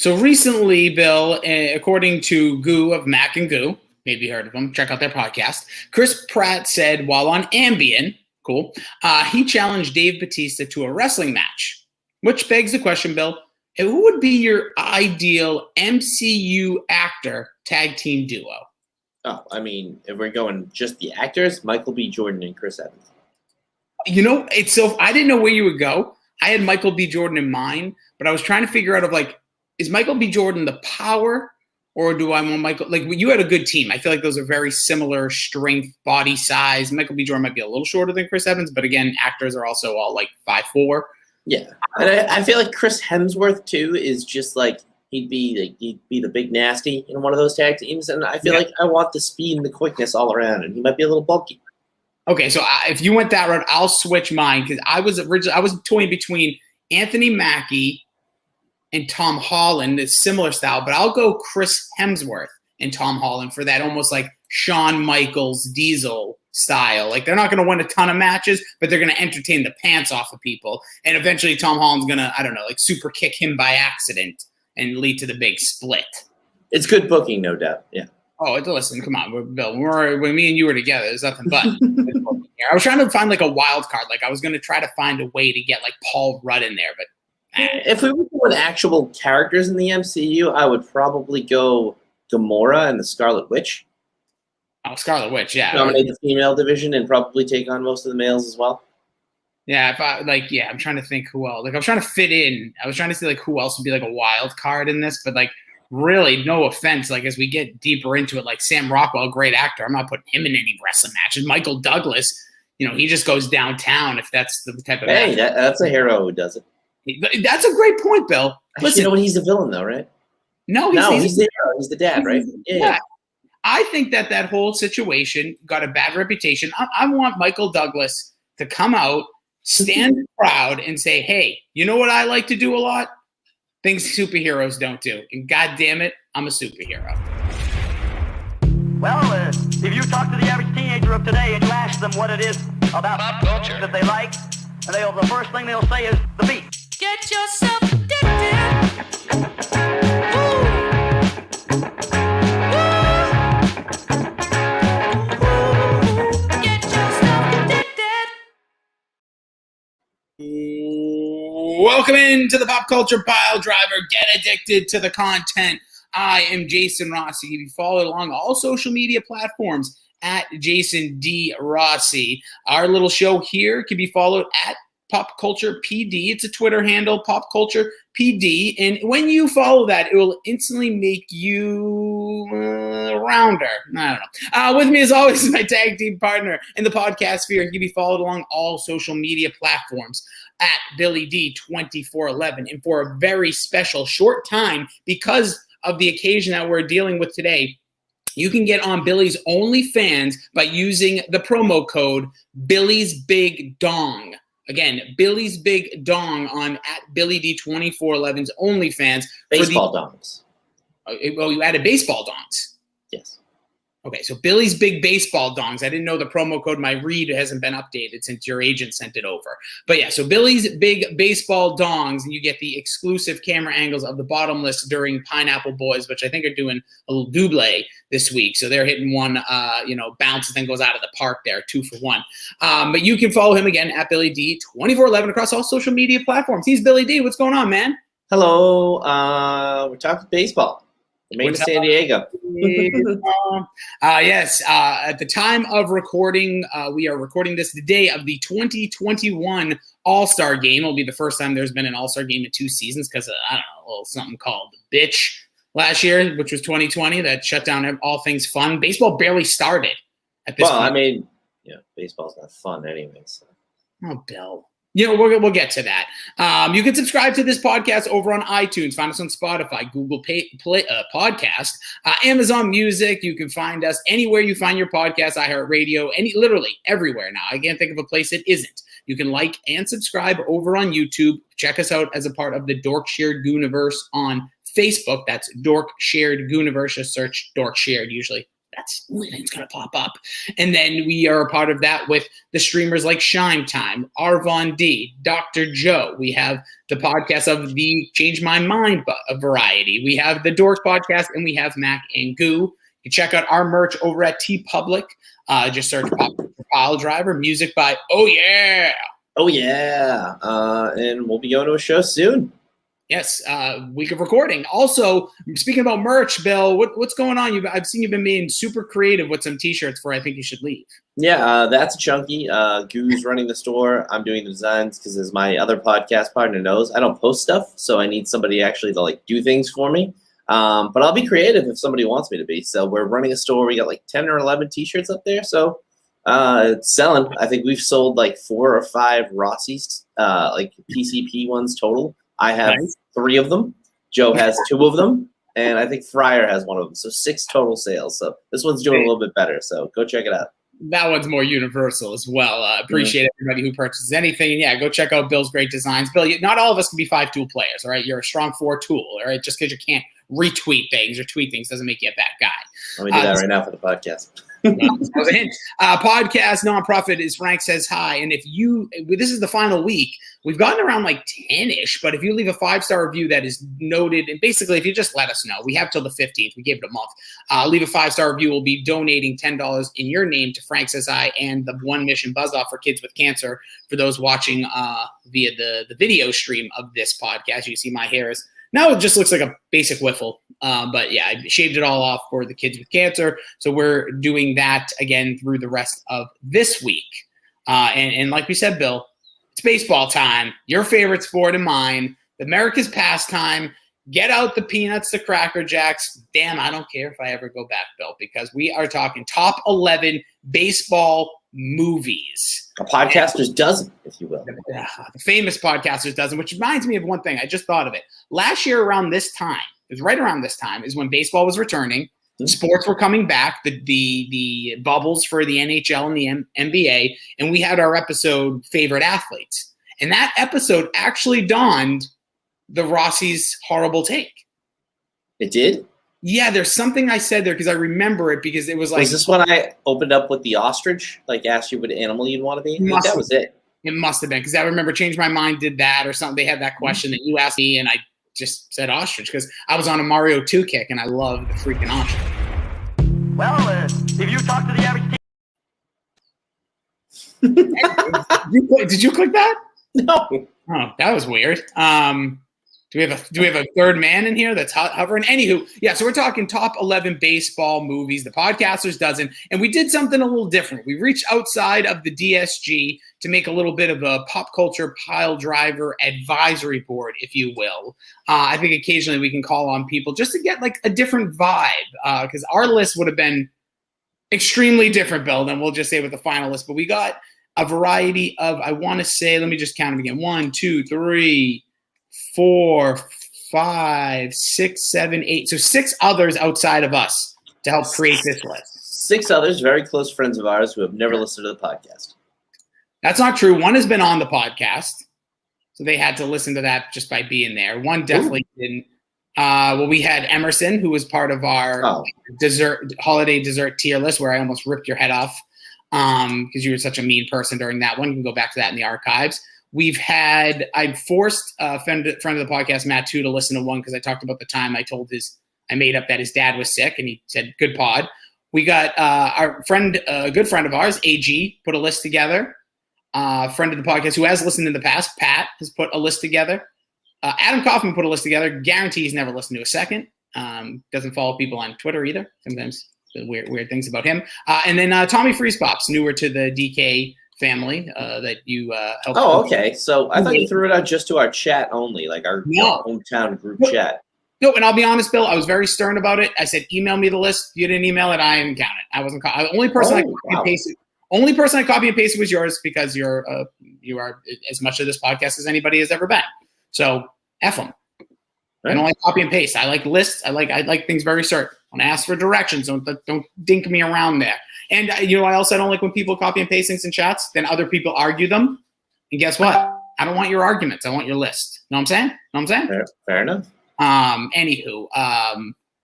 So recently, Bill, according to Goo of Mac and Goo, maybe you heard of them, check out their podcast, Chris Pratt said while on Ambien, cool, he challenged Dave Bautista to a wrestling match, which begs the question, Bill, who would be your ideal MCU actor tag team duo? Oh, I mean, if we're going just the actors, Michael B. Jordan and Chris Evans. You know, it's so I didn't know where you would go. I had Michael B. Jordan in mind, but I was trying to figure out is Michael B. Jordan the power, or do I want Michael? Like, you had a good team. I feel like those are very similar strength, body size. Michael B. Jordan might be a little shorter than Chris Evans, but again, actors are also all like 5'4". Yeah, and I feel like Chris Hemsworth too is just like he'd be the big nasty in one of those tag teams, and I feel like I want the speed and the quickness all around, and he might be a little bulky. Okay, so if you went that route, I'll switch mine because I was toying between Anthony Mackie and Tom Holland, a similar style, but I'll go Chris Hemsworth and Tom Holland for that almost like Shawn Michaels Diesel style. Like, they're not going to win a ton of matches, but they're going to entertain the pants off of people, and eventually Tom Holland's going to, I don't know, like super kick him by accident and lead to the big split. It's good booking, no doubt. Yeah. Oh, listen, come on, Bill. When me and you were together, there's nothing but. I was trying to find like a wild card. Like, I was going to try to find a way to get like Paul Rudd in there, but if we were with actual characters in the MCU, I would probably go Gamora and the Scarlet Witch. Oh, Scarlet Witch, yeah. Dominate the female division and probably take on most of the males as well. Yeah, I'm trying to think who else. Like, I was trying to fit in. I was trying to see like who else would be like a wild card in this, but like, really, no offense, like as we get deeper into it, like Sam Rockwell, great actor. I'm not putting him in any wrestling matches. Michael Douglas, he just goes downtown if that's the type of match. That's a hero who does it. That's a great point, Bill. Listen, he's the villain though, right? No, he's the hero. He's the dad, right? Yeah. I think that whole situation got a bad reputation. I want Michael Douglas to come out, stand proud, and say, hey, you know what I like to do a lot? Things superheroes don't do. And God damn it, I'm a superhero. Well, if you talk to the average teenager of today and you ask them what it is about pop culture that they like, and the first thing they'll say is the beat. Get yourself addicted. Get yourself addicted. Welcome into the Pop Culture Pile Driver. Get addicted to the content. I am Jason Rossi. You can follow along all social media platforms at Jason D. Rossi. Our little show here can be followed at Pop Culture PD. It's a Twitter handle, Pop Culture PD. And when you follow that, it will instantly make you rounder. I don't know. With me, as always, is my tag team partner in the podcast sphere. He can be followed along all social media platforms at Billy D2411. And for a very special short time, because of the occasion that we're dealing with today, you can get on Billy's OnlyFans by using the promo code Billy's Big Dong. Again, Billy's Big Dong on at Billy D2411's OnlyFans. Baseball dongs. Well, you added baseball dongs. Yes. Okay, so Billy's Big Baseball Dongs. I didn't know the promo code. My read hasn't been updated since your agent sent it over. But yeah, so Billy's Big Baseball Dongs, and you get the exclusive camera angles of the bottomless during Pineapple Boys, which I think are doing a little double this week. So they're hitting one, bounce and then goes out of the park there, 2 for 1. But you can follow him again at Billy D2411 across all social media platforms. He's Billy D. What's going on, man? Hello. We're talking baseball. We're made in San Diego. Yes. At the time of recording, we are recording this the day of the 2021 All-Star Game. It'll be the first time there's been an All-Star Game in 2 seasons because, a little something called Bitch last year, which was 2020, that shut down all things fun. Baseball barely started at this point. I mean, baseball's not fun anyways. So. Oh, Bill. We'll get to that. You can subscribe to this podcast over on iTunes. Find us on Spotify, Google Play Podcast, Amazon Music. You can find us anywhere you find your podcast, iHeartRadio, literally everywhere now. I can't think of a place it isn't. You can like and subscribe over on YouTube. Check us out as a part of the Dork Shared Gooniverse on Facebook. That's Dork Shared Gooniverse. Just search Dork Shared usually. that's LinkedIn's going to pop up. And then we are a part of that with the streamers like Shine Time, Arvon D, Dr. Joe. We have the podcast of the Change My Mind variety. We have the Dorks podcast, and we have Mac and Goo. You can check out our merch over at TeePublic. Just search Pile Driver, music by Oh Yeah. Oh, yeah. And we'll be going to a show soon. Yes, week of recording. Also, speaking about merch, Bill, what's going on? I've seen you've been being super creative with some T-shirts for I Think You Should Leave. Yeah, that's Chunky. Goo's running the store. I'm doing the designs because, as my other podcast partner knows, I don't post stuff, so I need somebody actually to like do things for me. But I'll be creative if somebody wants me to be. So we're running a store. We got like 10 or 11 T-shirts up there. So it's selling. I think we've sold like 4 or 5 Rossies, like PCP ones total. I have 3 of them. Joe has 2 of them. And I think Fryer has 1 of them. So 6 total sales. So this one's doing a little bit better. So go check it out. That one's more universal as well. Appreciate everybody who purchases anything. And yeah, go check out Bill's great designs. Bill, not all of us can be 5-tool players, all right? You're a strong 4-tool, all right? Just because you can't retweet things or tweet things doesn't make you a bad guy. Let me do that right now for the podcast. That was a hint. Podcast nonprofit is Frank Says Hi. And this is the final week, we've gotten around like 10-ish, but if you leave a 5-star review that is noted, and basically if you just let us know, we have till the 15th, we gave it a month, leave a 5-star review, we'll be donating $10 in your name to Frank Says Hi and the One Mission Buzz Off for Kids with Cancer. For those watching via the video stream of this podcast, you see my hair is now it just looks like a basic wiffle. But yeah, I shaved it all off for the kids with cancer. So we're doing that again through the rest of this week. And like we said, Bill, it's baseball time. Your favorite sport and mine, America's pastime. Get out the peanuts, the Cracker Jacks. Damn, I don't care if I ever go back, Bill, because we are talking top 11 baseball movies. A podcaster's dozen, if you will. The famous podcaster's dozen, which reminds me of one thing. I just thought of it. Last year around this time, it was right around this time, is when baseball was returning. Mm-hmm. Sports were coming back, the bubbles for the NHL and the NBA, and we had our episode Favorite Athletes. And that episode actually donned the Rossi's horrible take. It did? Yeah, there's something I said there because I remember it because it was like... Was this when I opened up with the ostrich? Like asked you what animal you'd want to be? I think that was it. It must have been because I remember Change My Mind did that or something. They had that question that you asked me and I just said ostrich because I was on a Mario 2 kick and I love the freaking ostrich. Well, if you talk to the average Did you click that? No. Oh, that was weird. Do we have a third man in here that's hovering? Anywho, yeah, so we're talking top 11 baseball movies, the Podcasters Dozen, and we did something a little different. We reached outside of the DSG to make a little bit of a pop culture pile driver advisory board, if you will. I think occasionally we can call on people just to get like a different vibe, because our list would have been extremely different, Bill, than we'll just say with the finalists. But we got a variety of, I want to say, let me just count them again. 1, 2, 3, 4, 5, 6, 7, 8. So 6 others outside of us to help create this list. 6 others, very close friends of ours who have never listened to the podcast. That's not true. One has been on the podcast, so they had to listen to that just by being there. One definitely didn't. Well, we had Emerson, who was part of our holiday dessert tier list, where I almost ripped your head off because you were such a mean person during that one. You can go back to that in the archives. I forced a friend of the podcast, Matt, too, to listen to one because I talked about the time I made up that his dad was sick, and he said, good pod. We got our friend, a good friend of ours, AG, put a list together. Friend of the podcast who has listened in the past, Pat, has put a list together. Adam Kaufman put a list together. Guarantee he's never listened to a second. Doesn't follow people on Twitter either. Sometimes weird things about him. And then Tommy Freeze Pops, newer to the DK family that you helped. Oh, okay. So I thought you threw it out just to our chat only, like our hometown group chat. No, and I'll be honest, Bill, I was very stern about it. I said, email me the list. If you didn't email it, I didn't count it. I wasn't. The only person Only person I copy and pasted was yours because you are as much of this podcast as anybody has ever been. So F them. Right. I don't like copy and paste. I like lists. I like things very certain. Don't ask for directions. Don't dink me around there. And I also don't like when people copy and paste things in chats. Then other people argue them. And guess what? I don't want your arguments. I want your list. Know what I'm saying? Fair enough. Anywho,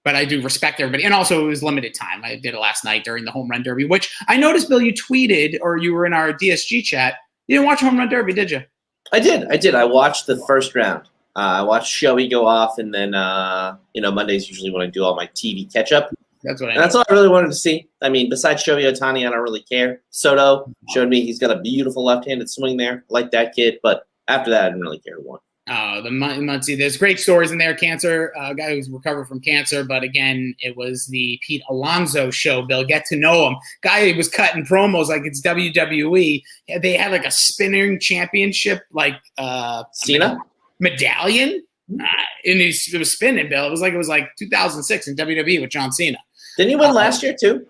but I do respect everybody. And also, it was limited time. I did it last night during the Home Run Derby, which I noticed, Bill, you tweeted, or you were in our DSG chat. You didn't watch Home Run Derby, did you? I did. I watched the first round. I watched Shoei go off, and then Monday's usually when I do all my TV catch up. That's what I. And that's all I really wanted to see. I mean, besides Shohei Ohtani, I don't really care. Soto showed me he's got a beautiful left-handed swing there. I like that kid, but after that, I didn't really care who won. The Muncie. There's great stories in there. Cancer, a guy who's recovered from cancer, but again, it was the Pete Alonso show. Bill, get to know him. Guy was cutting promos like it's WWE. They had like a spinning championship, like Cena medallion, and it was spinning. Bill, it was like 2006 in WWE with John Cena. Didn't he win last year too?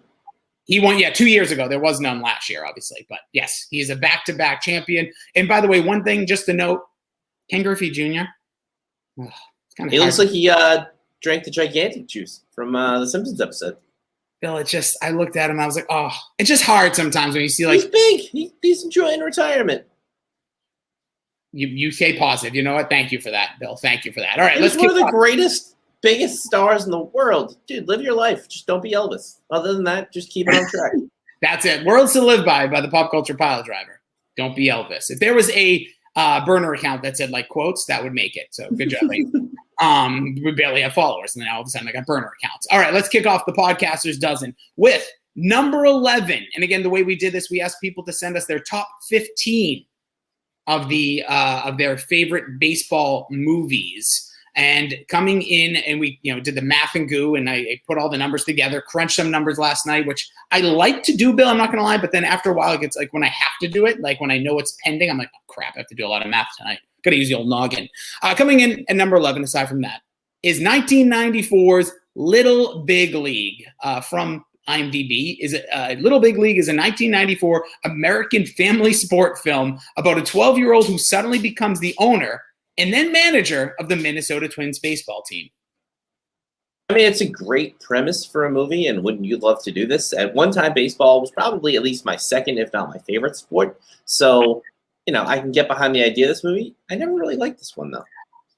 He won, 2 years ago. There was none last year, obviously, but yes, he's a back-to-back champion. And by the way, one thing just to note. Ken Griffey Jr. He looks like he drank the gigantic juice from the Simpsons episode. Bill, I looked at him. I was like, oh, it's just hard sometimes when you see like he's big. He's enjoying retirement. You stay positive. You know what? Thank you for that, Bill. Thank you for that. All right, He's one of the greatest, biggest stars in the world, dude. Live your life. Just don't be Elvis. Other than that, just keep it on track. That's it. Words to live by the Pop Culture Pile Driver. Don't be Elvis. If there was a burner account that said like quotes, that would make it. So good job. We barely have followers, and then all of a sudden I got burner accounts. All right, let's kick off the Podcasters Dozen with number 11. And again, the way we did this, we asked people to send us their top 15 of their favorite baseball movies. And coming in, and we did the math and goo, and I put all the numbers together, crunched some numbers last night, which I like to do, Bill, I'm not going to lie, but then after a while, it gets like when I have to do it, like when I know it's pending, I'm like, oh, crap, I have to do a lot of math tonight. Got to use the old noggin. Coming in at number 11, aside from that, is 1994's Little Big League from IMDb. Little Big League is a 1994 American family sport film about a 12-year-old who suddenly becomes the owner and then manager of the Minnesota Twins baseball team. I mean, it's a great premise for a movie, and wouldn't you love to do this? At one time, baseball was probably at least my second, if not my favorite sport. So, I can get behind the idea of this movie. I never really liked this one, though.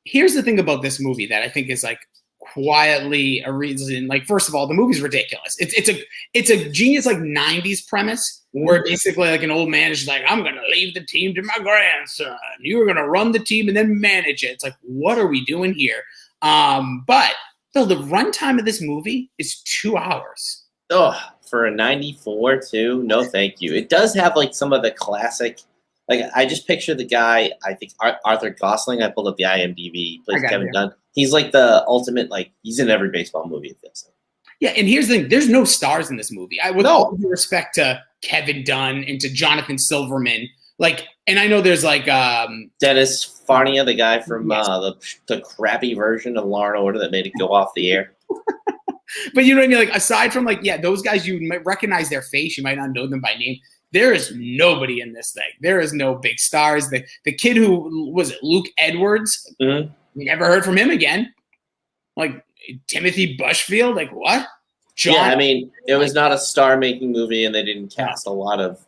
Here's the thing about this movie that I think is like quietly a reason. Like, first of all, the movie's ridiculous. It's a genius like 90s premise where basically like an old man is like, I'm going to leave the team to my grandson. You are going to run the team and then manage it. It's like, what are we doing here? But Bill, the runtime of this movie is 2 hours. Oh, for a 94 too? No, thank you. It does have like some of the classic. Like I just picture the guy. I think Arthur Gosling. I pulled up the IMDb. Plays Kevin Dunn. He's like the ultimate. Like he's in every baseball movie. It feels like. Yeah, and here's the thing: there's no stars in this movie. With all due respect to Kevin Dunn and to Jonathan Silverman, like, and I know there's like Dennis Farnia, the guy from the crappy version of Law and Order that made it go off the air. But you know what I mean? Like aside from like those guys, you might recognize their face, you might not know them by name. There is nobody in this thing. There is no big stars. The kid who was it, Luke Edwards? Mm-hmm. We never heard from him again. Like Timothy Bushfield, like what? Yeah, I mean, it was not a star-making movie, and they didn't cast a lot of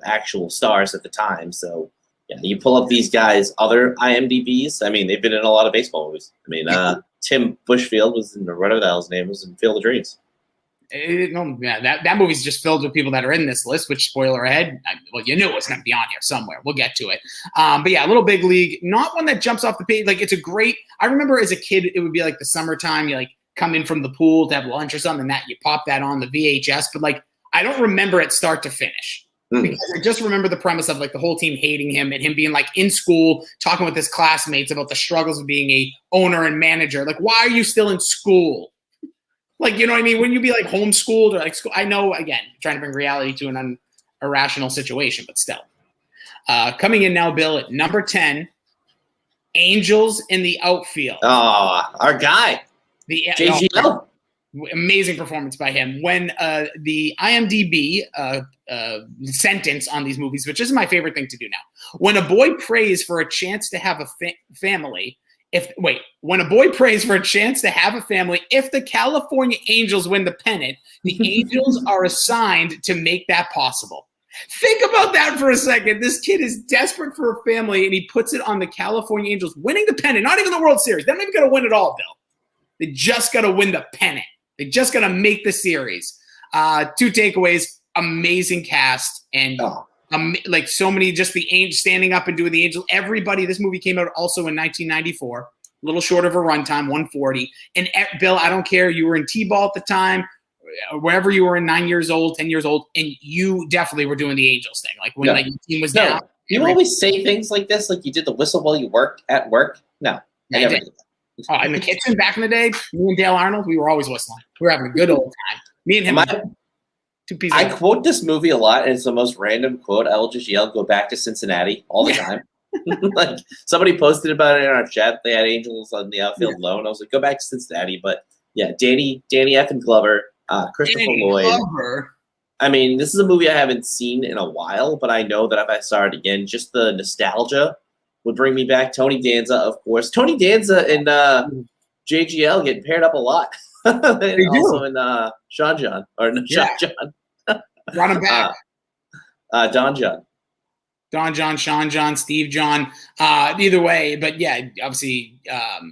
actual stars at the time. So yeah, you pull up these guys' other IMDb's. I mean, they've been in a lot of baseball movies. I mean, Tim Bushfield was in whatever the hell his name was in Field of Dreams. That movie's just filled with people that are in this list, which, spoiler ahead, you knew it was going to be on here somewhere. We'll get to it. But yeah, Little Big League, not one that jumps off the page. Like, it's a great – I remember as a kid, it would be like the summertime. You, like, come in from the pool to have lunch or something, and that you pop that on the VHS. But, like, I don't remember it start to finish. Because I just remember the premise of, like, the whole team hating him and him being, like, in school talking with his classmates about the struggles of being a owner and manager. Like, why are you still in school? Like, you know what I mean? Wouldn't you be like homeschooled or like school? I know, again, trying to bring reality to an irrational situation, but still. Coming in now, Bill, at number 10, Angels in the Outfield. Oh, our guy. The JGL. Amazing performance by him. When the IMDb sentence on these movies, which is my favorite thing to do now. When a boy prays for a chance to have a family, when a boy prays for a chance to have a family, if the California Angels win the pennant, the Angels are assigned to make that possible. Think about that for a second. This kid is desperate for a family, and he puts it on the California Angels winning the pennant. Not even the World Series. They're not even going to win it all, Bill. They just got to win the pennant. They're just going to make the series. Two takeaways, amazing cast, and like so many, just the angel standing up and doing the angel. Everybody, this movie came out also in 1994, a little short of a runtime, 140. And Bill, I don't care, you were in T-ball at the time, wherever you were in 9 years old, 10 years old, and you definitely were doing the Angels thing. Like when like your team was down. You always say things like this, like you did the whistle while you worked at work. No, I never did that. Oh, in the kitchen back in the day, me and Dale Arnold, we were always whistling. We were having a good old time. Me and him. I quote this movie a lot, and it's the most random quote. I will just yell, "Go back to Cincinnati" all the time. Like somebody posted about it in our chat. They had Angels on the outfield low, and I was like, "Go back to Cincinnati." But yeah, Danny F. and Glover. Christopher Lloyd. Glover. I mean, this is a movie I haven't seen in a while, but I know that if I saw it again, just the nostalgia would bring me back. Tony Danza, of course. Tony Danza and JGL getting paired up a lot. And also in Sean John. Or no, Sean John. Run him back. Don John. Don John, Sean John, Steve John, either way. But yeah, obviously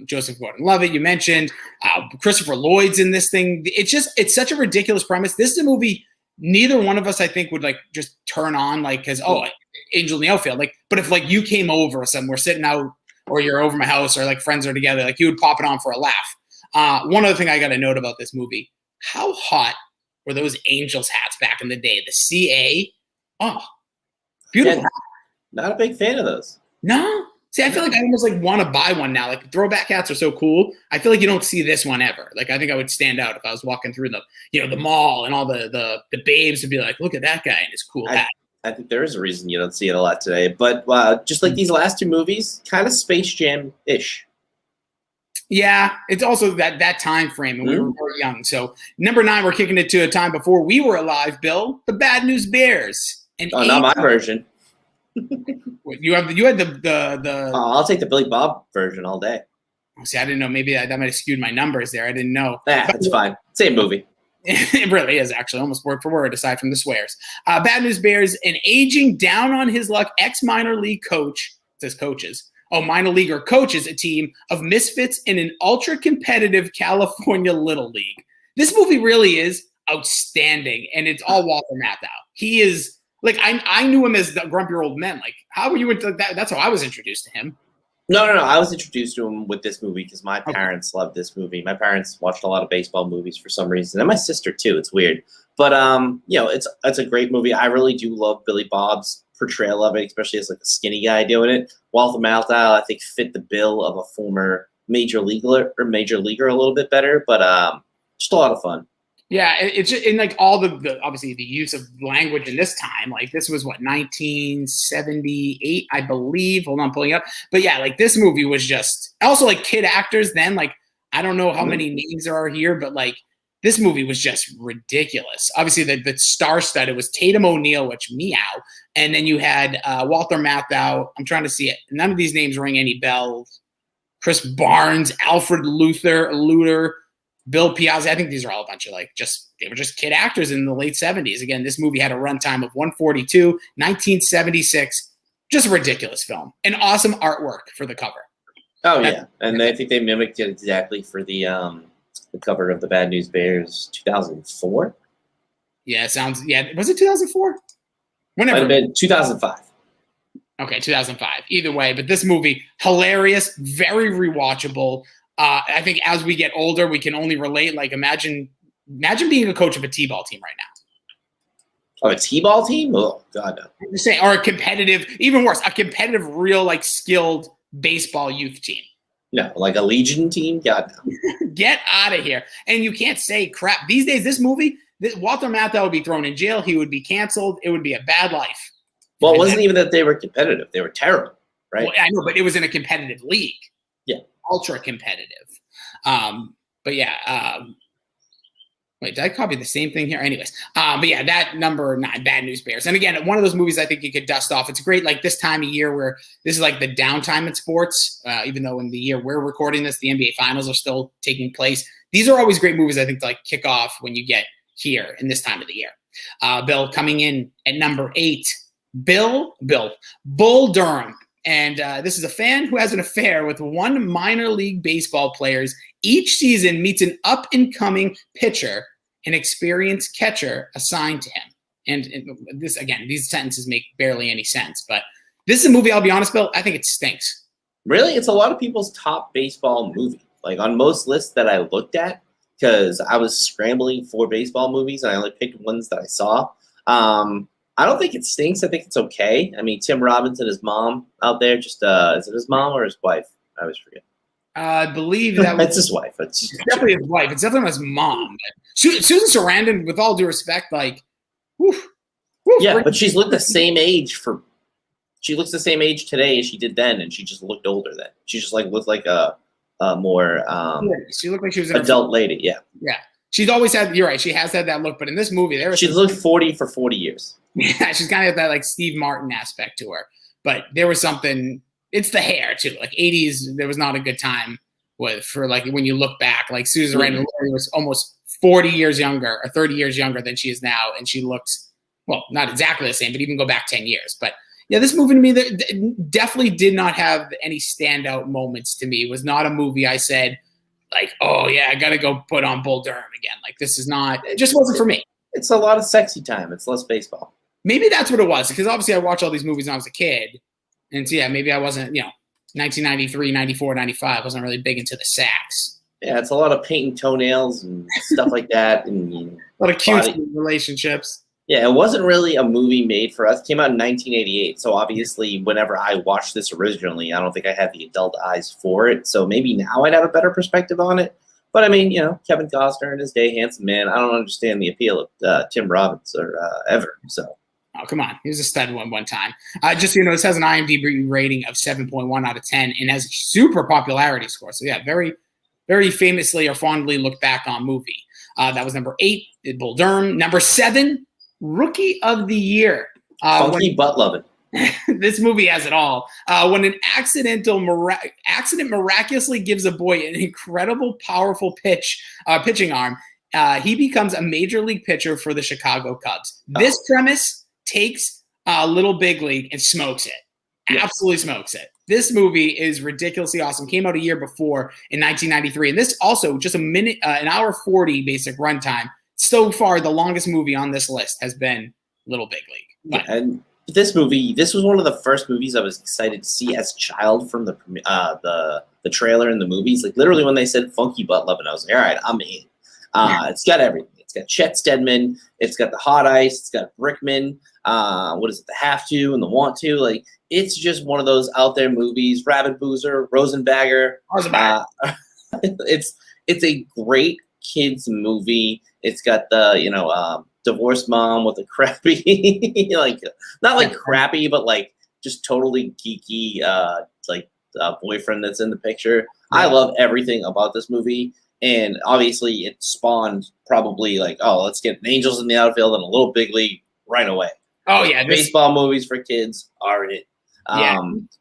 Joseph Gordon-Levitt, you mentioned. Christopher Lloyd's in this thing. It's such a ridiculous premise. This is a movie neither one of us, I think, would like just turn on, like, because, Angel in the Outfield. Like, but if like you came over or something, we're sitting out or you're over my house or like friends are together, like you would pop it on for a laugh. One other thing I got to note about this movie, how hot were those Angels hats back in the day? The CA. Oh, beautiful. Yeah. Not a big fan of those. No? See, I feel like I almost like want to buy one now. Like throwback hats are so cool. I feel like you don't see this one ever. Like I think I would stand out if I was walking through the mall and all the babes would be like, look at that guy and his cool hat. I think there is a reason you don't see it a lot today. But just like these last two movies, kind of Space Jam-ish. Yeah, it's also that time frame, and we were very young. So number 9, we're kicking it to a time before we were alive, Bill. The Bad News Bears. Not my version. You had the I'll take the Billy Bob version all day. See, I didn't know. Maybe that might have skewed my numbers there. I didn't know. It's fine. Same movie. It really is, actually, almost word for word, aside from the swears. Bad News Bears, an aging, down on his luck ex-minor league coach, says coaches. Minor leaguer coaches a team of misfits in an ultra-competitive California Little League. This movie really is outstanding, and it's all Walter Matthau. He is... Like, I knew him as the grumpier old men. Like, how were you into that? That's how I was introduced to him. No. I was introduced to him with this movie because my parents loved this movie. My parents watched a lot of baseball movies for some reason, and my sister too. It's weird, but it's a great movie. I really do love Billy Bob's portrayal of it, especially as like a skinny guy doing it. Walter Matthau, I think, fit the bill of a former major leaguer a little bit better, but just a lot of fun. Yeah, it's just in like all the obviously the use of language in this time. Like this was 1978, I believe. Hold on, pulling up. But yeah, like this movie was just also like kid actors then. Like I don't know how many names there are here, but like this movie was just ridiculous. Obviously, the star-studded was Tatum O'Neal, which meow, and then you had Walter Matthau. I'm trying to see it. None of these names ring any bells. Chris Barnes, Alfred Luter. Bill Piazza. I think these are all a bunch of they were just kid actors in the late 70s. Again, this movie had a runtime of 142, 1976. Just a ridiculous film. An awesome artwork for the cover. Oh, yeah. And I think they mimicked it exactly for the cover of the Bad News Bears 2004. Yeah, was it 2004? Whenever. Might have been 2005. Okay, 2005. Either way, but this movie, hilarious, very rewatchable. I think as we get older, we can only relate. Like, imagine being a coach of a T-ball team right now. Oh, a T-ball team? Oh, God, no. I'm just saying, or a competitive, even worse, a competitive, real, like, skilled baseball youth team. No, like a Legion team? God, no. Get out of here. And you can't say crap. These days, this movie, Walter Matthau would be thrown in jail. He would be canceled. It would be a bad life. Well, it wasn't even that they were competitive. They were terrible, right? Well, I know, but it was in a competitive league. Yeah. Ultra competitive. But yeah, wait, did I copy the same thing here? Anyways, but yeah, that number 9, Bad News Bears. And again, one of those movies I think you could dust off. It's great, like this time of year where this is like the downtime in sports, even though in the year we're recording this, the NBA finals are still taking place. These are always great movies, I think, to like kick off when you get here in this time of the year. Bill, coming in at number 8, Bull Durham. And this is a fan who has an affair with one minor league baseball player. Each season meets an up-and-coming pitcher, an experienced catcher assigned to him. And this, again, these sentences make barely any sense. But this is a movie, I'll be honest, Bill, I think it stinks. Really? It's a lot of people's top baseball movie. Like on most lists that I looked at, because I was scrambling for baseball movies and I only picked ones that I saw. I don't think it stinks. I think it's okay. I mean, Tim Robbins and his mom out there, just is it his mom or his wife? I always forget. I believe that was It's his wife. It's definitely his wife. It's definitely his mom. Susan Sarandon, with all due respect, like, woof, yeah, but she's looked the same age she looks the same age today as she did then, and she just looked older then. She just looked like a more she looked like she was an adult lady. Yeah. Yeah. She's always had, you're right, she has had that look, but in this movie, she's looked 40 for 40 years. Yeah, she's kind of got that like Steve Martin aspect to her. But there was something, it's the hair too. Like 80s, there was not a good time for like when you look back. Like Susan Sarandon was almost 40 years younger or 30 years younger than she is now, and she looks, well, not exactly the same, but even go back 10 years. But yeah, this movie to me definitely did not have any standout moments to me. It was not a movie I said, like, oh, yeah, I got to go put on Bull Durham again. Like, this is not – it just wasn't for me. It's a lot of sexy time. It's less baseball. Maybe that's what it was, because obviously I watched all these movies when I was a kid. And so, yeah, maybe I wasn't, 1993, 94, 95, wasn't really big into the sacks. Yeah, it's a lot of painting toenails and stuff like that. And a lot of cute relationships. Yeah, it wasn't really a movie made for us. It came out in 1988. So obviously, whenever I watched this originally, I don't think I had the adult eyes for it. So maybe now I'd have a better perspective on it. But I mean, Kevin Costner in his day, handsome man. I don't understand the appeal of Tim Robbins or ever. So. Oh, come on. He was a stud one time. Just so you know, this has an IMDb rating of 7.1 out of 10 and has a super popularity score. So, yeah, very, very famously or fondly looked back on movie. That was number 8, Bull Durham. Number 7, Rookie of the Year. Funky butt loving. This movie has it all. When an accident miraculously gives a boy an incredible, powerful pitching arm, he becomes a major league pitcher for the Chicago Cubs. This premise takes Little Big League and smokes it. Yes. Absolutely smokes it. This movie is ridiculously awesome. Came out a year before in 1993. And this also just an hour 40 basic runtime. So far, the longest movie on this list has been Little Big League. Yeah, and this was one of the first movies I was excited to see as a child from the trailer and the movies. Like literally when they said Funky Butt Lovin', I was like, all right, I'm in. It's got everything. It's got Chet Steadman. It's got the Hot Ice. It's got Brickman. What is it? The Have To and the Want To. Like it's just one of those out there movies. Rabbit Boozer, Rosenbagger. It's a great kids movie. It's got the divorced mom with a crappy not like crappy, but like just totally geeky boyfriend that's in the picture. Yeah. I love everything about this movie. And obviously it spawned probably let's get Angels in the Outfield and a Little Big League right away. Oh yeah. Baseball movies for kids are it.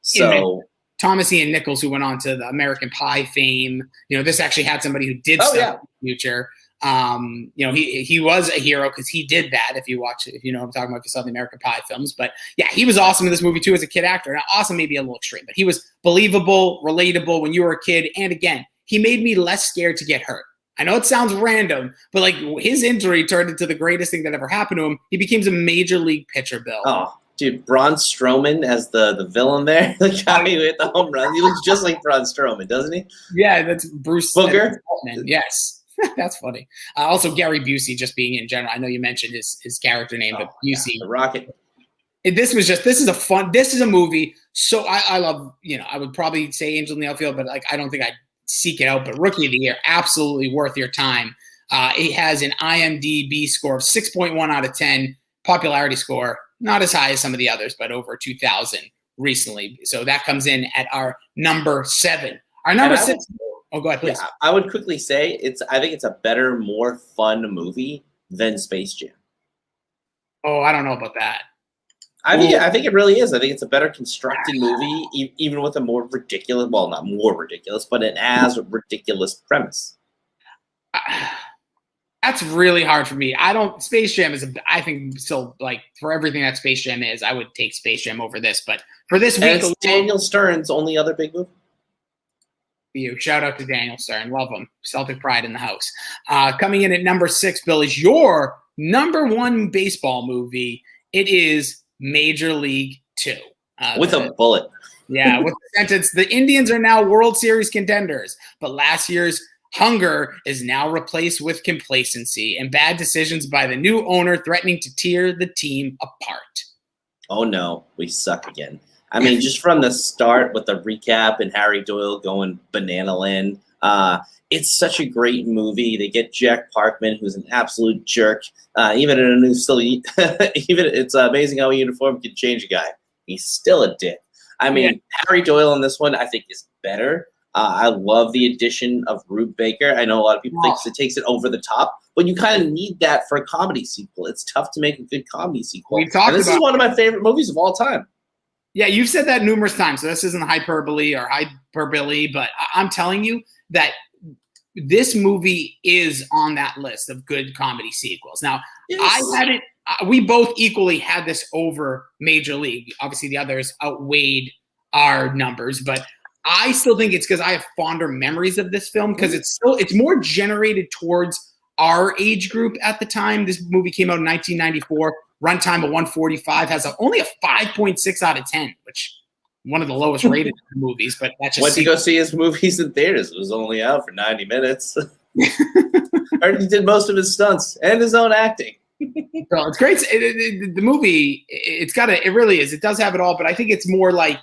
So Thomas Ian Nichols, who went on to the American Pie fame, this actually had somebody who did stuff in the future. He was a hero because he did that. If you watch it, if you know what I'm talking about, if you saw the American Pie films. But yeah, he was awesome in this movie too as a kid actor. Now, awesome, maybe a little extreme, but he was believable, relatable when you were a kid. And again, he made me less scared to get hurt. I know it sounds random, but like his injury turned into the greatest thing that ever happened to him. He became a major league pitcher, Bill. Oh, dude, Braun Strowman as the villain there, the guy who hit the home run. He looks just like Braun Strowman, doesn't he? Yeah, that's Bruce Booger. Yes. That's funny. Also, Gary Busey just being in general. I know you mentioned his character name, but Busey. The Rocket. This is a movie. So I love, I would probably say Angel in the Outfield, but I don't think I'd seek it out. But Rookie of the Year, absolutely worth your time. It has an IMDb score of 6.1 out of 10. Popularity score, not as high as some of the others, but over 2,000 recently. So that comes in at our number 7. Our number 6. Oh, go ahead, please. Yeah, I would quickly say I think it's a better, more fun movie than Space Jam. Oh, I don't know about that. I think it really is. I think it's a better constructed movie, even with a more ridiculous, well, not more ridiculous, but an as ridiculous premise. That's really hard for me. Space Jam I think still like for everything that Space Jam is, I would take Space Jam over this. But for this week, And it's Daniel Stern's only other big movie. Shout out to Daniel Stern. Love him. Celtic pride in the house. Coming in at number 6, Bill, is your number 1 baseball movie. It is Major League 2. With a bullet. Yeah, with the sentence, the Indians are now World Series contenders, but last year's hunger is now replaced with complacency and bad decisions by the new owner threatening to tear the team apart. Oh no, we suck again. I mean, just from the start with the recap and Harry Doyle going banana land, it's such a great movie. They get Jack Parkman, who's an absolute jerk. Even in a new silly, even it's amazing how a uniform can change a guy. He's still a dick. I mean, Harry Doyle in this one, I think, is better. I love the addition of Rube Baker. I know a lot of people think it takes it over the top, but you kind of need that for a comedy sequel. It's tough to make a good comedy sequel. And this is one of my favorite movies of all time. Yeah, you've said that numerous times, so this isn't hyperbole, but I'm telling you that this movie is on that list of good comedy sequels. Now, Yes. I had it. We both equally had this over Major League. Obviously, the others outweighed our numbers, but I still think it's because I have fonder memories of this film because it's more generated towards our age group at the time. This movie came out in 1994. Runtime of 145, has only a 5.6 out of 10, which one of the lowest rated movies. But that's just went to go see his movies in theaters. It was only out for 90 minutes. He did most of his stunts and his own acting. So it's great. The movie, it really is. It does have it all, but I think it's more like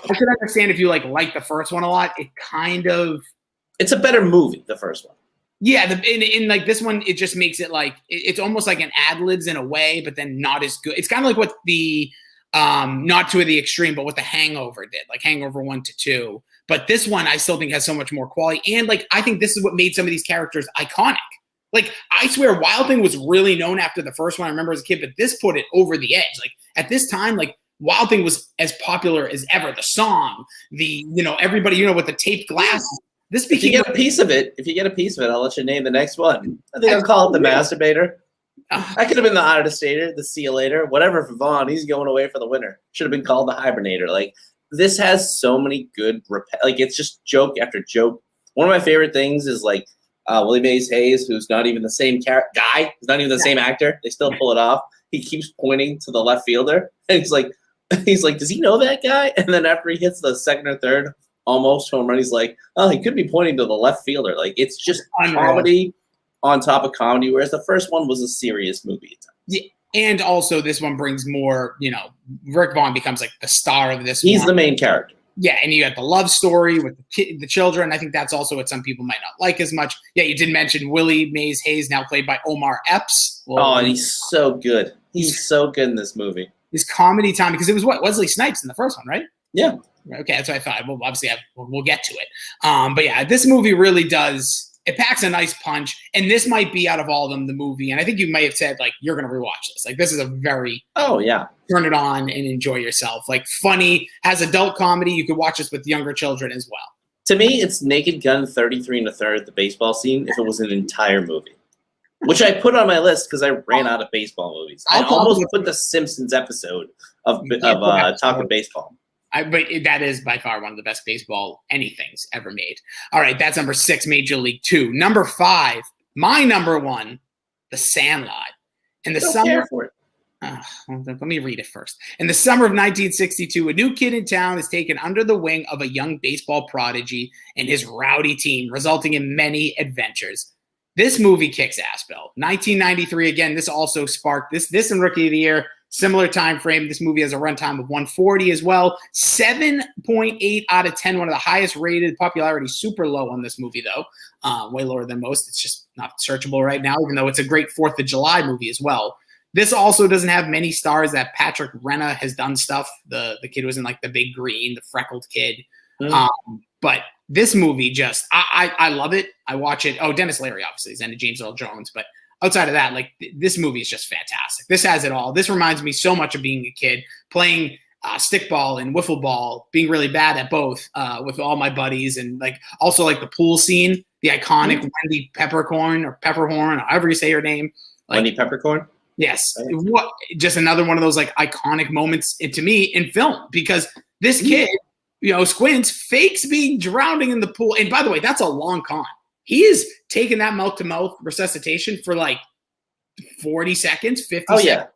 I could understand if you like the first one a lot. It's a better movie, the first one. Yeah, in like this one, it just makes it like it's almost like an ad-libs in a way, but then not as good. It's kind of like what the not to the extreme, but what the Hangover did, like Hangover 1 to 2. But this one, I still think has so much more quality, and like I think this is what made some of these characters iconic. Like I swear, Wild Thing was really known after the first one. I remember as a kid, but this put it over the edge. Like at this time, like Wild Thing was as popular as ever. The song, everybody, with the taped glasses. This became if you get a piece of it, I'll let you name the next one. I think I'll call it the Masturbator. I could have been the Artestator, the See You Later, whatever for Vaughn. He's going away for the winner. Should have been called the Hibernator. Like this has so many good, it's just joke after joke. One of my favorite things is like Willie Mays Hayes, who's not even the same guy, who's not even the same actor. They still pull it off. He keeps pointing to the left fielder, and he's like, does he know that guy? And then after he hits the second or third almost home run, he's like, oh, he could be pointing to the left fielder. Like it's just comedy on top of comedy, whereas the first one was a serious movie. Yeah, and also this one brings more. Rick Vaughn becomes like the star of this. He's the main character. Yeah, and you got the love story with the children. I think that's also what some people might not like as much. Yeah, you did mention Willie Mays Hayes, now played by Omar Epps. And he's so good. He's so good in this movie. His comedy time, because it was Wesley Snipes in the first one, right? Yeah. Okay, that's what I thought. Well, obviously, we'll get to it. But yeah, this movie really does. It packs a nice punch, and this might be out of all of them the movie. And I think you might have said like you're going to rewatch this. Like this is a very turn it on and enjoy yourself. Like funny, has adult comedy. You could watch this with younger children as well. To me, it's Naked Gun 33 and a third, the baseball scene. If it was an entire movie, which I put on my list because I ran out of baseball movies. I almost put the Simpsons episode of talking baseball. But that is by far one of the best baseball anythings ever made. All right, that's number 6, Major League 2. Number 5, my number 1, The Sandlot. In the summer, let me read it first. In the summer of 1962, a new kid in town is taken under the wing of a young baseball prodigy and his rowdy team, resulting in many adventures. This movie kicks ass, Bill. 1993, again, this also sparked this and Rookie of the Year. Similar time frame. This movie has a runtime of 140 as well. 7.8 out of 10. One of the highest rated. Popularity super low on this movie, though. Way lower than most. It's just not searchable right now, even though it's a great 4th of July movie as well. This also doesn't have many stars. That Patrick Renna has done stuff. The kid was in like The Big Green, the freckled kid. But this movie just, I love it. I watch it. Oh, Dennis Leary, obviously, is in James Earl Jones, but outside of that, like this movie is just fantastic. This has it all. This reminds me so much of being a kid, playing stickball and wiffle ball, being really bad at both with all my buddies, and like also like the pool scene the iconic Wendy Peppercorn or Pepperhorn, or however you say her name. Wendy Peppercorn? Yes. What? Just another one of those like iconic moments to me in film, because this kid, Squints, fakes being drowning in the pool. And by the way, that's a long con. He is taking that mouth-to-mouth resuscitation for like 40 seconds, 50 seconds. Yeah.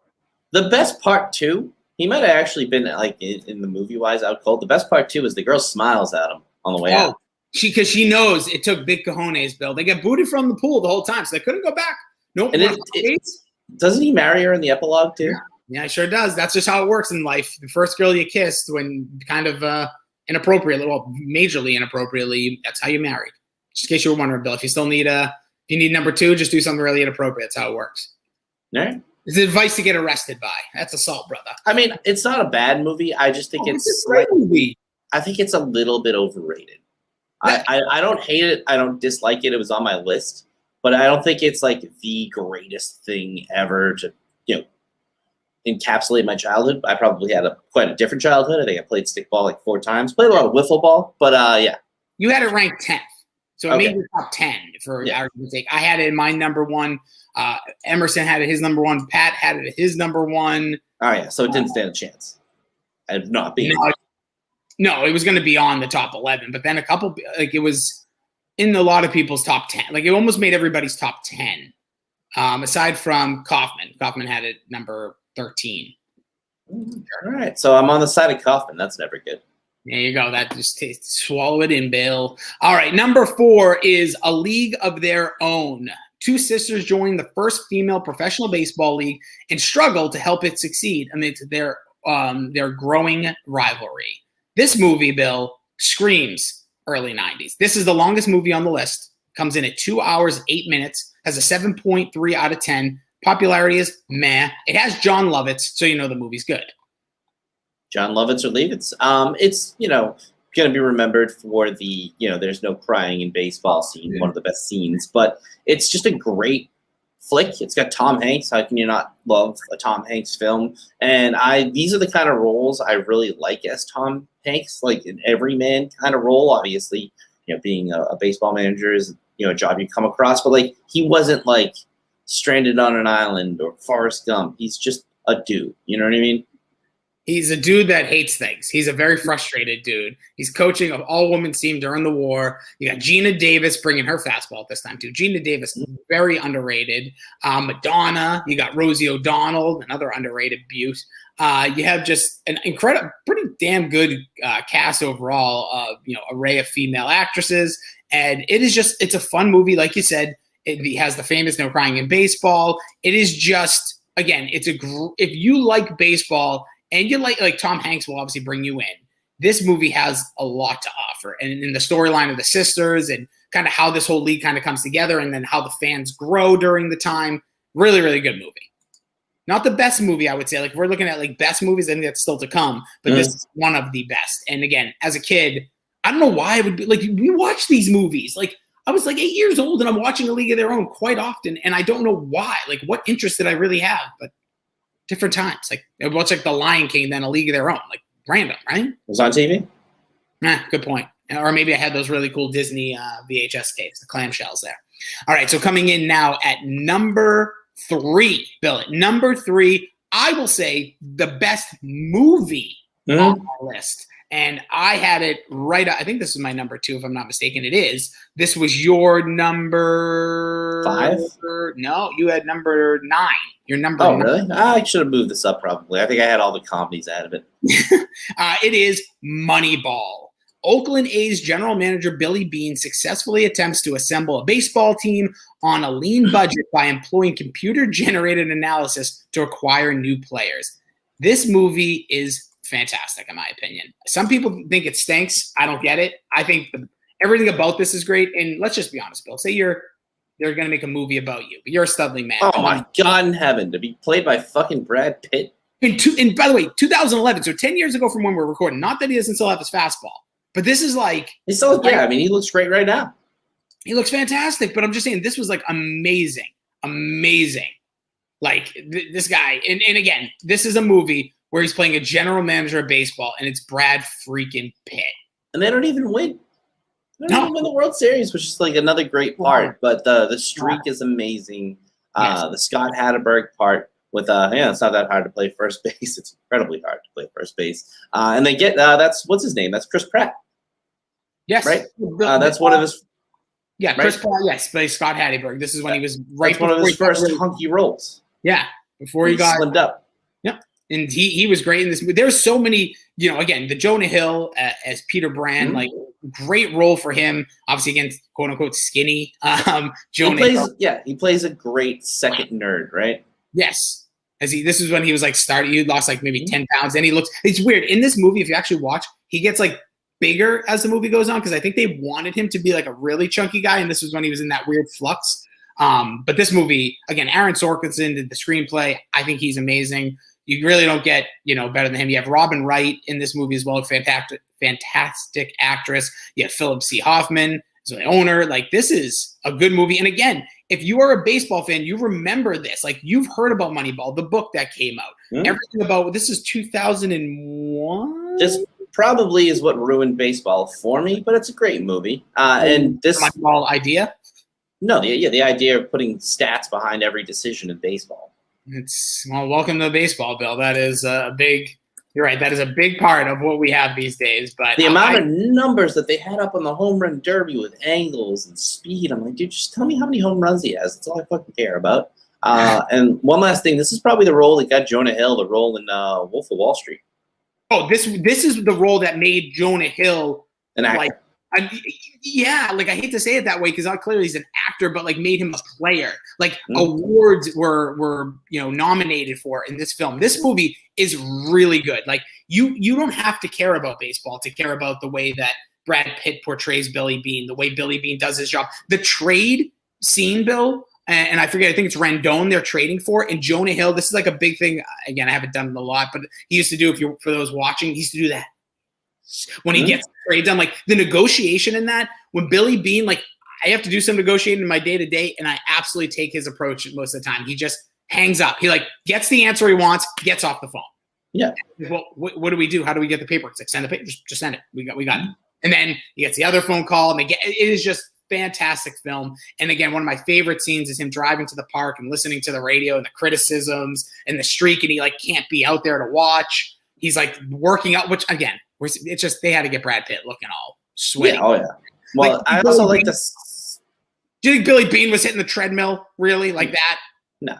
The best part, too, he might have actually been, like, in the movie-wise out cold. The best part, too, is the girl smiles at him on the way out. Because she knows it took big cojones, Bill. They got booted from the pool the whole time, so they couldn't go back. Nope. And doesn't he marry her in the epilogue, too? Yeah, it sure does. That's just how it works in life. The first girl you kissed when kind of inappropriately, well, majorly inappropriately, that's how you married. Just in case you were wondering, Bill, if you still need number 2, just do something really inappropriate. That's how it works. All right. It's advice to get arrested by. That's assault, brother. I mean, it's not a bad movie. I just think it's a great movie. I think it's a little bit overrated. I don't hate it. I don't dislike it. It was on my list, but I don't think it's like the greatest thing ever to encapsulate my childhood. I probably had quite a different childhood. I think I played stickball like 4 times. Played a lot of wiffle ball, but yeah. You had it ranked 10th. So it made your top 10 for argument's sake. I had it in my number 1. Emerson had it his number 1. Pat had it his number 1. Oh, yeah. So it didn't stand a chance. I'd not be. No, it was going to be on the top 11. But then it was in a lot of people's top 10. Like, it almost made everybody's top 10. Aside from Kaufman. Kaufman had it number 13. All right. So I'm on the side of Kaufman. That's never good. There you go. That just swallow it in, Bill. All right. Number 4 is A League of Their Own. 2 sisters join the first female professional baseball league and struggle to help it succeed amidst their growing rivalry. This movie, Bill, screams early 90s. This is the longest movie on the list. Comes in at 2 hours, 8 minutes. Has a 7.3 out of 10. Popularity is meh. It has John Lovitz, so you know the movie's good. John Lovitz or Leavitz. It's, going to be remembered for the, there's no crying in baseball scene, one of the best scenes, but it's just a great flick. It's got Tom Hanks. How can you not love a Tom Hanks film? And these are the kind of roles I really like as Tom Hanks, like an everyman kind of role. Obviously, being a baseball manager is, a job you come across, but like, he wasn't like stranded on an island or Forrest Gump. He's just a dude. You know what I mean? He's a dude that hates things. He's a very frustrated dude. He's coaching an all-women's team during the war. You got Gina Davis bringing her fastball at this time, too. Gina Davis, very underrated. Madonna. You got Rosie O'Donnell, another underrated beaut. You have just an incredible, pretty damn good cast overall. Array of female actresses. And it's a fun movie. Like you said, it has the famous No Crying in Baseball. It is just, again, if you like baseball, and you like Tom Hanks will obviously bring you in. This movie has a lot to offer. And in the storyline of the sisters and kind of how this whole league kind of comes together and then how the fans grow during the time. Really, really good movie. Not the best movie, I would say. Like, if we're looking at like best movies, I think that's still to come. But this is one of the best. And again, as a kid, I don't know why I would be like, we watch these movies. Like, I was like 8 years old and I'm watching A League of Their Own quite often. And I don't know why. Like, what interest did I really have? But different times. Like, it was like The Lion King, then A League of Their Own. Like, random, right? It was on TV? Good point. Or maybe I had those really cool Disney VHS tapes, the clamshells there. All right, so coming in now at number 3, Bill. At number 3, I will say the best movie on my list. And I had it right. I think this is my number 2, if I'm not mistaken. It is. This was your number 5? No, you had number 9. Your number. Oh, 9. really? I should have moved this up probably. I think I had all the comedies out of it. It is Moneyball. Oakland A's general manager Billy Beane successfully attempts to assemble a baseball team on a lean budget by employing computer-generated analysis to acquire new players. This movie is fantastic, in my opinion. Some people think it stinks. I don't get it. I think everything about this is great. And let's just be honest, Bill. Say they're going to make a movie about you, but you're a Studley man. Oh, my God in heaven. To be played by fucking Brad Pitt. And by the way, 2011, so 10 years ago from when we're recording. Not that he doesn't still have his fastball, but this is like. He's still, yeah, I mean, he looks great right now. He looks fantastic, but I'm just saying this was like amazing. Amazing. Like this guy. And again, this is a movie where he's playing a general manager of baseball, and it's Brad freaking Pitt. And they don't even win. didn't win the World Series, which is like another great part. But the streak is amazing. The Scott Hatteberg part with it's not that hard to play first base. It's incredibly hard to play first base. And they get that's what's his name? That's Chris Pratt. Yes, right. That's one of his. Yeah, Chris Pratt. Yes, by Scott Hatteberg. This is when he was right. One of his first hunky roles. Yeah, before he got slimmed up. Yeah, and he was great in this movie. There's so many. Again, the Jonah Hill as Peter Brand, like great role for him. Obviously, against quote unquote skinny Jonah Hill. He plays a great second nerd, right? Yes. This is when he was like started. He lost like maybe 10 pounds. And he looks. It's weird in this movie. If you actually watch, he gets like bigger as the movie goes on because I think they wanted him to be like a really chunky guy, and this was when he was in that weird flux. But this movie, again, Aaron Sorkinson did the screenplay. I think he's amazing. You really don't get, better than him. You have Robin Wright in this movie as well, a fantastic actress. You have Philip C. Hoffman as the owner. Like, this is a good movie. And again, if you are a baseball fan, you remember this. Like, you've heard about Moneyball, the book that came out. Everything about this is 2001. This probably is what ruined baseball for me, but it's a great movie. And this Moneyball idea. No, the idea of putting stats behind every decision in baseball. Welcome to baseball, Bill. That is a big. You're right. That is a big part of what we have these days. But the amount of numbers that they had up on the home run derby with angles and speed, I'm like, dude, just tell me how many home runs he has. That's all I fucking care about. And one last thing, this is probably the role that got Jonah Hill the role in Wolf of Wall Street. Oh, this is the role that made Jonah Hill an actor. Like, I hate to say it that way because clearly he's an actor, but like made him a player. Like awards were nominated for in this film. This movie is really good. Like you don't have to care about baseball to care about the way that Brad Pitt portrays Billy Beane, the way Billy Beane does his job. The trade scene, Bill, and I forget, I think it's Rendon they're trading for, and Jonah Hill. This is like a big thing. Again, I haven't done it a lot, but he used to do, for those watching, he used to do that. When he gets the trade done, like the negotiation in that, when Billy Beane, like I have to do some negotiating in my day to day, and I absolutely take his approach most of the time. He just hangs up. He like gets the answer he wants, gets off the phone. Yeah. Well, what do we do? How do we get the paper? It's like send the paper. Just send it. We got it. And then he gets the other phone call, and it is just fantastic film. And again, one of my favorite scenes is him driving to the park and listening to the radio and the criticisms and the streak, and he like can't be out there to watch. He's like working out, which again. It's just they had to get Brad Pitt looking all sweaty. Yeah, oh yeah. Well, like, I also like this. Do you think Billy Beane was hitting the treadmill really like that? No.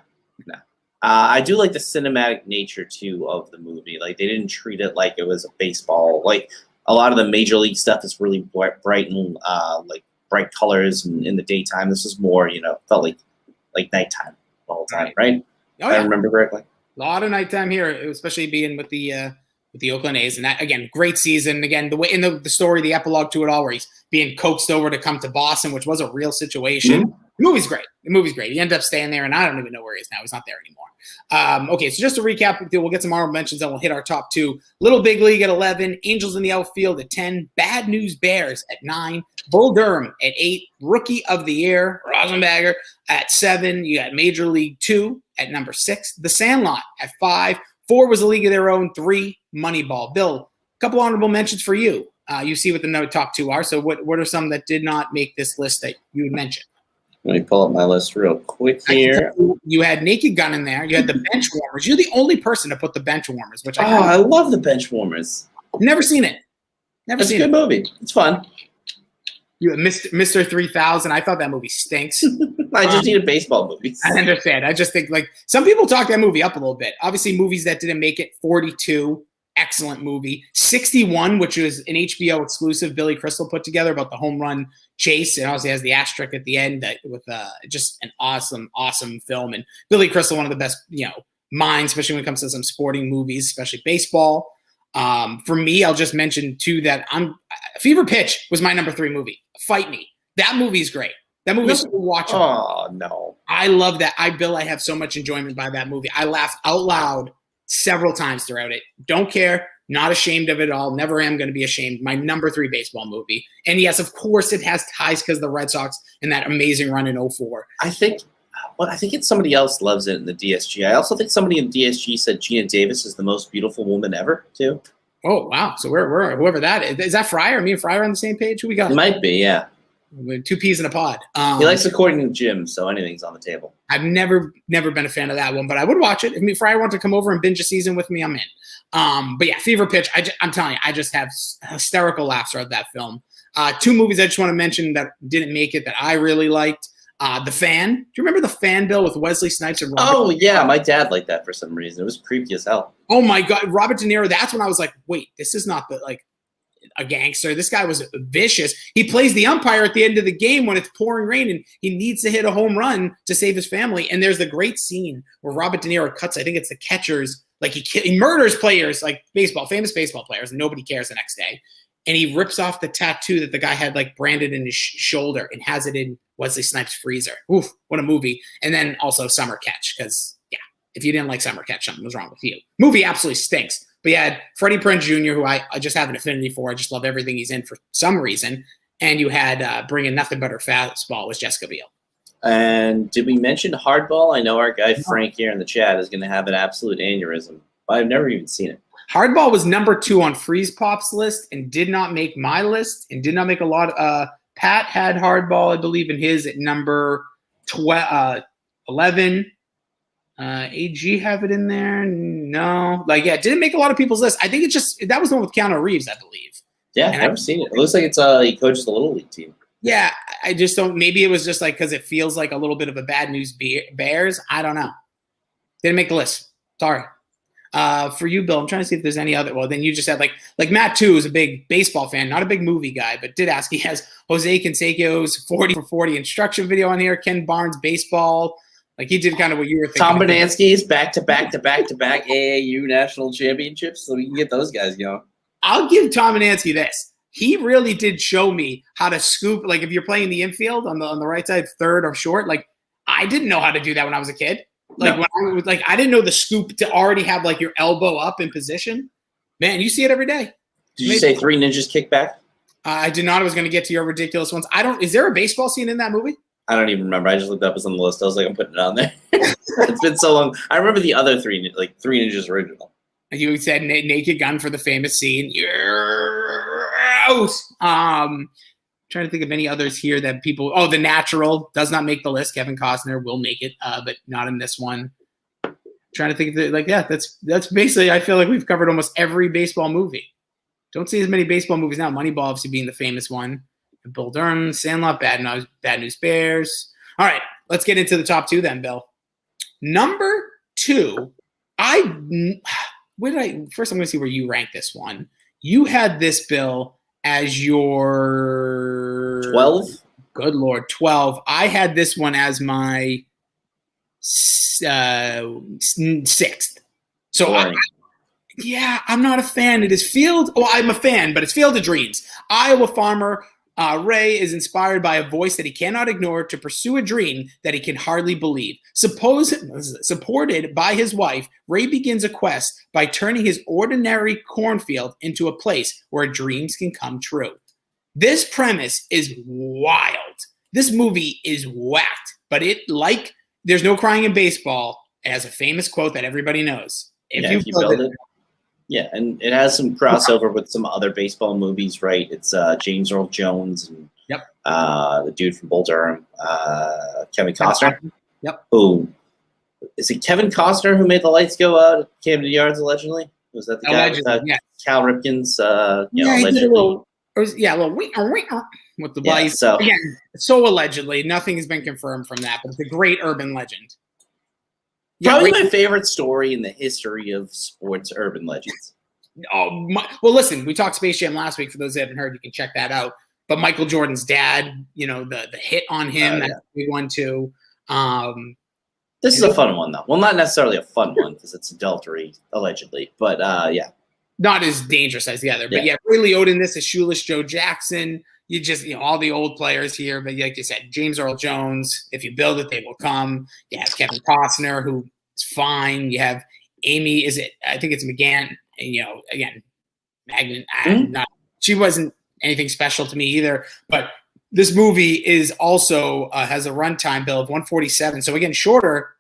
I do like the cinematic nature too of the movie. Like they didn't treat it like it was a baseball. Like a lot of the major league stuff is really bright and like bright colors in the daytime. This was more, felt like nighttime the whole time, right? Oh, yeah. I remember correctly. A lot of nighttime here, especially being with the Oakland A's, and that again, great season. Again, the way in the story, the epilogue to it all, where he's being coaxed over to come to Boston, which was a real situation. The movie's great. He ended up staying there, and I don't even know where he is now. He's not there anymore. Okay, so just to recap, we'll get some honorable mentions, and we'll hit our top two. Little Big League at 11, Angels in the Outfield at 10, Bad News Bears at 9, Bull Durham at 8, Rookie of the Year, Rosenbagger at 7. You got Major League 2 at number 6, The Sandlot at 5. 4 was A League of Their Own. 3, Moneyball. Bill, a couple honorable mentions for you. You see what the top 2 are. So what are some that did not make this list that you would mention? Let me pull up my list real quick here. You had Naked Gun in there. You had the Bench Warmers. You're the only person to put the Bench Warmers, which I love the Bench Warmers. Never seen it. It's a good movie. It's fun. You Mr. 3000. I thought that movie stinks. I just needed baseball movies. I understand. I just think like some people talk that movie up a little bit. Obviously, movies that didn't make it. 42, excellent movie. 61, which was an HBO exclusive Billy Crystal put together about the home run chase. It also has the asterisk at the end with just an awesome film. And Billy Crystal, one of the best minds, especially when it comes to some sporting movies, especially baseball. For me, I'll just mention too that Fever Pitch was my number 3 movie. Fight Me. That movie's great. That movie's so watchable. Oh no. I love that. I have so much enjoyment by that movie. I laughed out loud several times throughout it. Don't care. Not ashamed of it at all. Never am going to be ashamed. My number 3 baseball movie. And yes, of course it has ties because of the Red Sox and that amazing run in 04. I think it's somebody else loves it in the DSG. I also think somebody in DSG said Gina Davis is the most beautiful woman ever too. Oh wow! So we're whoever that is that Fryer? Me and Fryer on the same page? Who we got? It might be, yeah. We're two peas in a pod. He likes according to Jim, so anything's on the table. I've never been a fan of that one, but I would watch it. If Fryer wanted to come over and binge a season with me, I'm in. But yeah, Fever Pitch. I'm telling you, I just have hysterical laughs throughout that film. Two movies I just want to mention that didn't make it that I really liked. The Fan. Do you remember The Fan, Bill, with Wesley Snipes and Robert? Oh yeah, my dad liked that for some reason. It was creepy as hell. Oh my God, Robert De Niro. That's when I was like, wait, this is not a gangster. This guy was vicious. He plays the umpire at the end of the game when it's pouring rain and he needs to hit a home run to save his family. And there's the great scene where Robert De Niro cuts, I think it's the catchers, like he murders players, like famous baseball players, and nobody cares the next day. And he rips off the tattoo that the guy had like branded in his shoulder and has it in Wesley Snipes' freezer. Oof, what a movie. And then also Summer Catch, because yeah, if you didn't like Summer Catch, something was wrong with you. Movie absolutely stinks. But you had Freddie Prinze Jr., who I just have an affinity for. I just love everything he's in for some reason. And you had Bringing Nothing But Her Fastball with Jessica Biel. And did we mention Hardball? I know our guy Frank here in the chat is going to have an absolute aneurysm, but I've never even seen it. Hardball was number 2 on Freeze Pop's list and did not make my list and did not make a lot. Pat had Hardball, I believe, in his at number 11. AG have it in there? No. It didn't make a lot of people's list. I think it's just that was the one with Keanu Reeves, I believe. Yeah, I've never seen it. It looks like it's he coaches the Little League team. Yeah, I just don't. Maybe it was just like because it feels like a little bit of a bad news Bears. I don't know. Didn't make the list. Sorry. For you, Bill, I'm trying to see if there's any other. Well, then you just had like Matt too is a big baseball fan, not a big movie guy, but did ask. He has Jose Canseco's 40 for 40 instruction video on here. Ken Barnes baseball. Like he did kind of what you were thinking. Tom Banansky's back to back AAU national championships, so we can get those guys going. I'll give Tom Banansky this. He really did show me how to scoop. Like if you're playing the infield on the right side, third or short. Like I didn't know how to do that when I was a kid. Like when I was I didn't know the scoop to already have like your elbow up in position. Man, you see it every day. Did you say Three Ninjas Kickback? I did not. I was going to get to your ridiculous ones. Is there a baseball scene in that movie? I don't even remember. I just looked up as on the list. I was like, I'm putting it on there. It's been so long. I remember the other Three Ninjas original. You said Naked Gun for the famous scene. Yes. Trying to think of any others here that people. Oh, The Natural does not make the list. Kevin Costner will make it, but not in this one. Trying to think of that's basically. I feel like we've covered almost every baseball movie. Don't see as many baseball movies now. Moneyball obviously being the famous one. Bull Durham, Sandlot, Bad News Bears. All right, let's get into the top 2 then, Bill. Number 2, first I'm going to see where you rank this one. You had this, Bill, as your 12. Good Lord, 12. I had this one as my 6th. So I'm not a fan. It is Field. Well, I'm a fan, but it's Field of Dreams. Iowa farmer Ray is inspired by a voice that he cannot ignore to pursue a dream that he can hardly believe. Supported by his wife, Ray begins a quest by turning his ordinary cornfield into a place where dreams can come true. This premise is wild. This movie is whacked, but there's no crying in baseball. It has a famous quote that everybody knows. If you build it. Yeah, and it has some crossover with some other baseball movies, right? It's James Earl Jones and the dude from Bull Durham, Kevin Costner. Yep. Who is it? Kevin Costner who made the lights go out at Camden Yards allegedly? Was that the guy with Cal Ripken's? He did a little with the yeah, lights. So again, so allegedly, nothing has been confirmed from that, but it's a great urban legend. Probably my favorite story in the history of sports urban legends. Well, listen, we talked Space Jam last week. For those that haven't heard, you can check that out. But Michael Jordan's dad, the hit on him, that's a big one too. This is a fun one, though. Well, not necessarily a fun one because it's adultery, allegedly. But, yeah. Not as dangerous as the other. But, Ray Liotta in this is Shoeless Joe Jackson. You just, all the old players here. But like you said, James Earl Jones, if you build it, they will come. You have Kevin Costner, who is fine. You have Amy, I think it's McGann. And, again, Magnet. She wasn't anything special to me either. But this movie is also has a runtime, Bill, of 147. So, again, shorter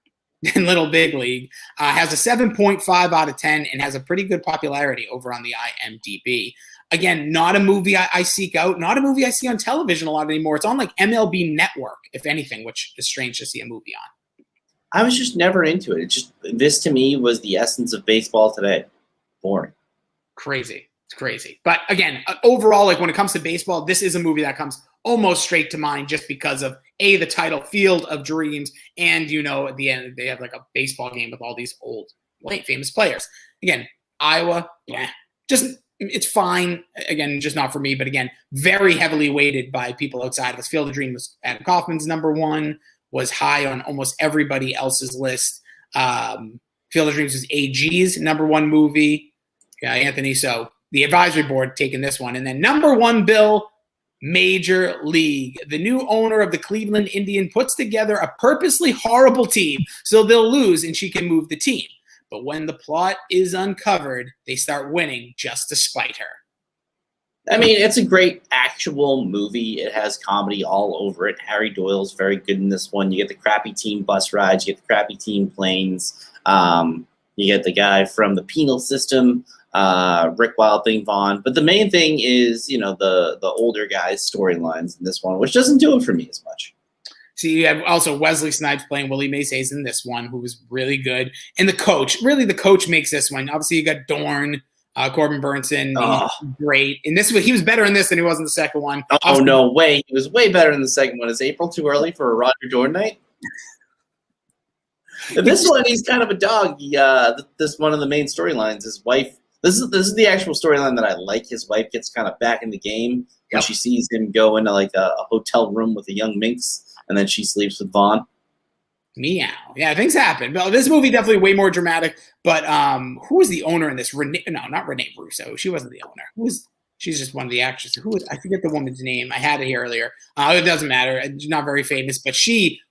in Little Big League. Has a 7.5 out of 10 and has a pretty good popularity over on the IMDb. Again, not a movie I seek out, not a movie I see on television a lot anymore. It's on like MLB Network, if anything, which is strange to see a movie on. I was just never into it. This to me was the essence of baseball today. Boring. Crazy. It's crazy. But again, overall, like when it comes to baseball, this is a movie that comes almost straight to mind just because of the title, Field of Dreams, and at the end they have like a baseball game with all these old, famous players. Again, Iowa, just it's fine. Again, just not for me, but again, very heavily weighted by people outside of us. Field of Dreams was Adam Kaufman's number one, was high on almost everybody else's list. Field of Dreams was AG's number one movie. Yeah, Anthony. So the advisory board taking this one. And then number one, Bill, Major League. The new owner of the Cleveland Indians puts together a purposely horrible team so they'll lose and she can move the team. But when the plot is uncovered, they start winning just to spite her. I mean, it's a great actual movie. It has comedy all over it. Harry Doyle's very good in this one. You get the crappy team bus rides. You get the crappy team planes. You get the guy from the penal system, Rick Wild Thing Vaughn. But the main thing is, the older guys' storylines in this one, which doesn't do it for me as much. See, you have also Wesley Snipes playing Willie Mays in this one, who was really good. And the coach makes this one. Obviously, you got Dorn, Corbin Burnson, great. And he was better in this than he was in the second one. Oh, no way. He was way better in the second one. Is April too early for a Roger Dorn night? This one, he's kind of a dog. This one of the main storylines, his wife. This is the actual storyline that I like. His wife gets kind of back in the game when she sees him go into like a hotel room with a young minx, and then she sleeps with Vaughn. Meow. Yeah, things happen. Well, this movie definitely way more dramatic. But who was the owner in this? Not Renee Russo. She wasn't the owner. She's just one of the actresses. I forget the woman's name. I had it here earlier. It doesn't matter. She's not very famous, but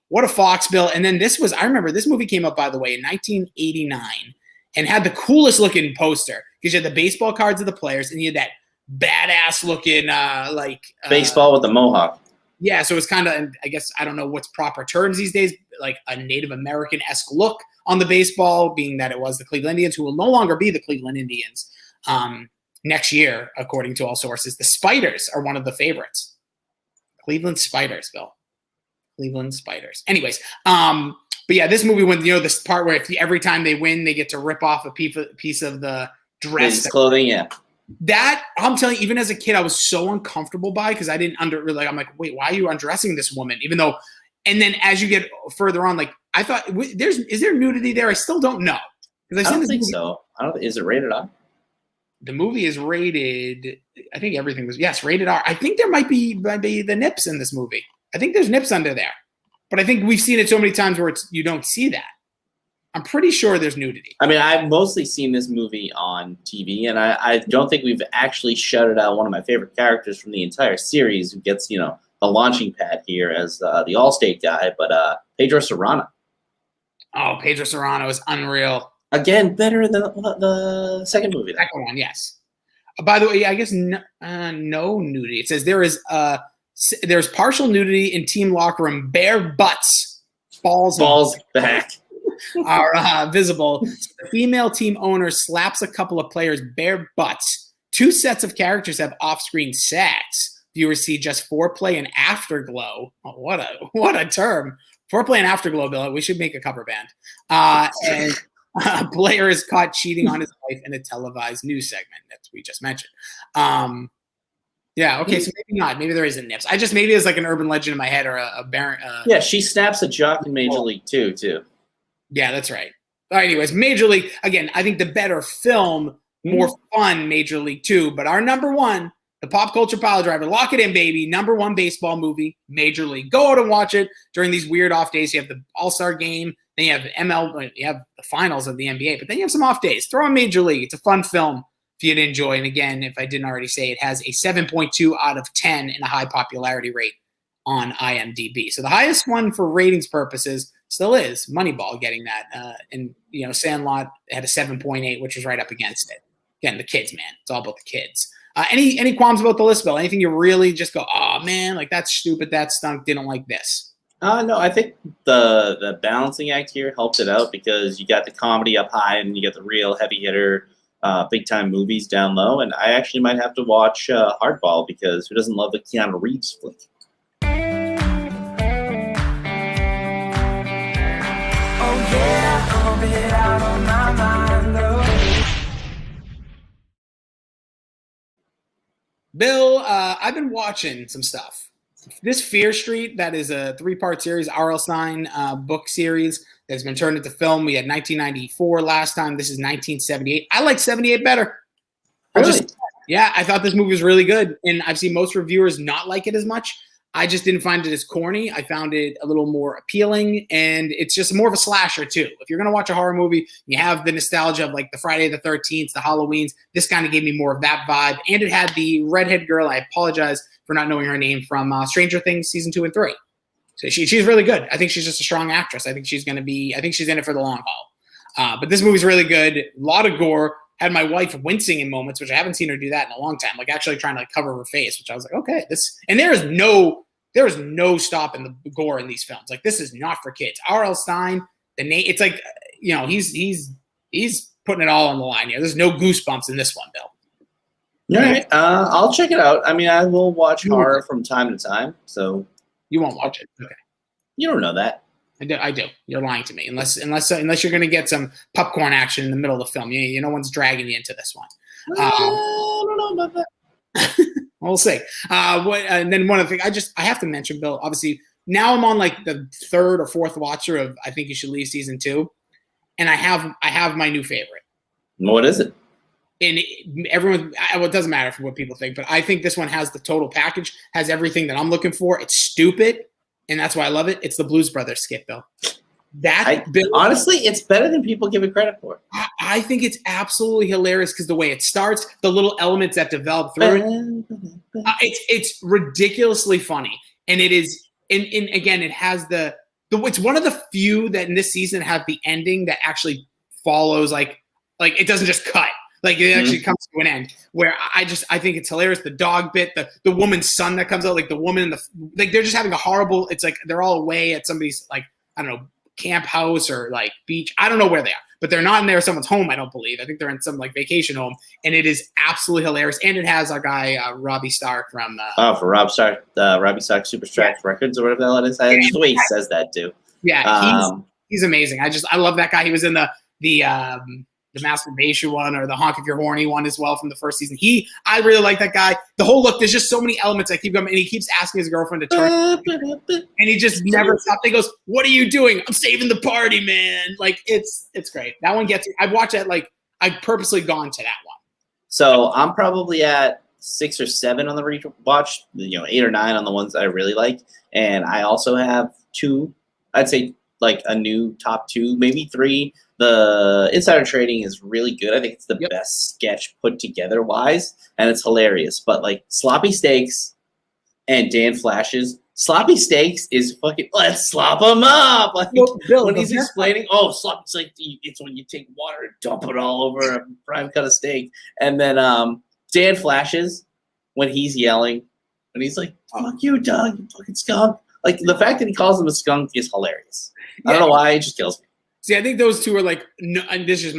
what a fox, Bill. And then I remember this movie came up, by the way, in 1989 and had the coolest looking poster because you had the baseball cards of the players and you had that badass looking baseball with the mohawk. Yeah, so it's kind of, I guess, I don't know what's proper terms these days, like a Native American-esque look on the baseball, being that it was the Cleveland Indians, who will no longer be the Cleveland Indians next year, according to all sources. The Spiders are one of the favorites. Cleveland Spiders, Bill. Cleveland Spiders. Anyways, but yeah, this movie, when this part where every time they win, they get to rip off a piece of the dress, clothing, yeah. That, I'm telling you, even as a kid, I was so uncomfortable by because I didn't I'm like, wait, why are you undressing this woman? Even though, and then as you get further on, like I thought, is there nudity there? I still don't know. I don't think so. Is it rated R? The movie is rated. I think everything was rated R. I think there might be the nips in this movie. I think there's nips under there, but I think we've seen it so many times where you don't see that. I'm pretty sure there's nudity. I mean, I've mostly seen this movie on TV, and I don't think we've actually shouted out one of my favorite characters from the entire series who gets, the launching pad here as the Allstate guy, but Pedro Serrano. Oh, Pedro Serrano is unreal. Again, better than the second movie. Second one, yes. By the way, I guess no nudity. It says there's partial nudity in team locker room. Bare butts, balls back. Are visible. The female team owner slaps a couple of players' bare butts. Two sets of characters have off-screen sex. Viewers see just foreplay and afterglow. Oh, what a term. Foreplay and afterglow, Bill. We should make a cover band. And a player is caught cheating on his wife in a televised news segment that we just mentioned. Yeah, okay, so maybe not. Maybe there isn't nips. Maybe it's like an urban legend in my head or a barren. Yeah, she snaps a jock in Major League too. Yeah, that's right. All right, anyways, Major League, again, I think the better film, more fun, Major League 2. But our number one, the pop culture pile driver, lock it in, baby. Number one baseball movie, Major League. Go out and watch it during these weird off days. You have the All-Star game, then you have you have the finals of the NBA, but then you have some off days. Throw on Major League. It's a fun film for you to enjoy. And again, if I didn't already say, it has a 7.2 out of 10 and a high popularity rate on IMDb. So the highest one for ratings purposes still is Moneyball, getting that. And, Sandlot had a 7.8, which is right up against it. Again, the kids, man. It's all about the kids. Any qualms about the list, Bill? Anything you really just go, oh, man, like that's stupid, that stunk, didn't like this? No, I think the balancing act here helped it out because you got the comedy up high and you got the real heavy hitter, big time movies down low. And I actually might have to watch Hardball because who doesn't love the Keanu Reeves flick? Oh yeah, I'll be out on my mind, though. Bill, I've been watching some stuff. This Fear Street, that is a 3-part series, R.L. Stine book series that's been turned into film. We had 1994 last time. This is 1978. I like 78 better. Really? I thought this movie was really good, and I've seen most reviewers not like it as much. I just didn't find it as corny. I found it a little more appealing, and it's just more of a slasher, too. If you're going to watch a horror movie, you have the nostalgia of, like, the Friday the 13th, the Halloweens. This kind of gave me more of that vibe, and it had the redhead girl. I apologize for not knowing her name from Stranger Things Season 2 and 3. So she's really good. I think she's just a strong actress. I think she's in it for the long haul. But this movie's really good. A lot of gore. Had my wife wincing in moments, which I haven't seen her do that in a long time, like actually trying to cover her face, which I was like, okay, and there is no stopping the gore in these films. Like, this is not for kids. R.L. Stine, the name, it's like, he's putting it all on the line here. There's no goosebumps in this one, Bill. All right. I'll check it out. I mean, I will watch horror from time to time, so. You won't watch it. Okay. You don't know that. I do. You're lying to me. Unless you're going to get some popcorn action in the middle of the film. No one's dragging you into this one. I don't know about that. We'll see. And then one of the things I have to mention, Bill, obviously now I'm on like the 3rd or 4th watcher of I Think You Should Leave Season 2. And I have my new favorite. What is it? And it doesn't matter for what people think, but I think this one has the total package, has everything that I'm looking for. It's stupid. And that's why I love it. It's the Blues Brothers skit, Bill. Honestly, it's better than people give it credit for. I think it's absolutely hilarious because the way it starts, the little elements that develop through it, it's ridiculously funny. And it is, and again, it has it's one of the few that in this season have the ending that actually follows, like it doesn't just cut. Like, it actually comes to an end where I think it's hilarious. The dog bit, the woman's son that comes out, like the woman they're just having a horrible, it's like they're all away at somebody's, like, I don't know, camp house or like beach. I don't know where they are, but they're not in there. Someone's home, I don't believe. I think they're in some like vacation home, and it is absolutely hilarious. And it has our guy, Robbie Stark from. For Robbie Stark Super Stretch Records or whatever the hell it is. Just the way he says that too. Yeah, he's amazing. I love that guy. He was in the masturbation one or the honk if you're horny one as well from the first season. I really like that guy. The whole look, there's just so many elements that keep coming, and he keeps asking his girlfriend to turn, and he just never stops. He goes, "What are you doing? I'm saving the party, man." Like, it's great. That one gets. I've watched that. Like, I've purposely gone to that one. So I'm probably at 6 or 7 on the rewatch. 8 or 9 on the ones I really like, and I also have 2. I'd say like a new top 2, maybe 3. The Insider Trading is really good. I think it's the best sketch put together wise, and it's hilarious. But like Sloppy Steaks and Dan Flash's Sloppy Steaks is fucking, let's slop them up. Like, Bill, when he's explaining, sloppy's like it's when you take water and dump it all over a prime cut of steak. And then Dan Flash's when he's yelling, and he's like, "Fuck you, Doug, you fucking skunk." Like, the fact that he calls him a skunk is hilarious. I don't know why, it just kills me. See, I think those two are like, no, and this is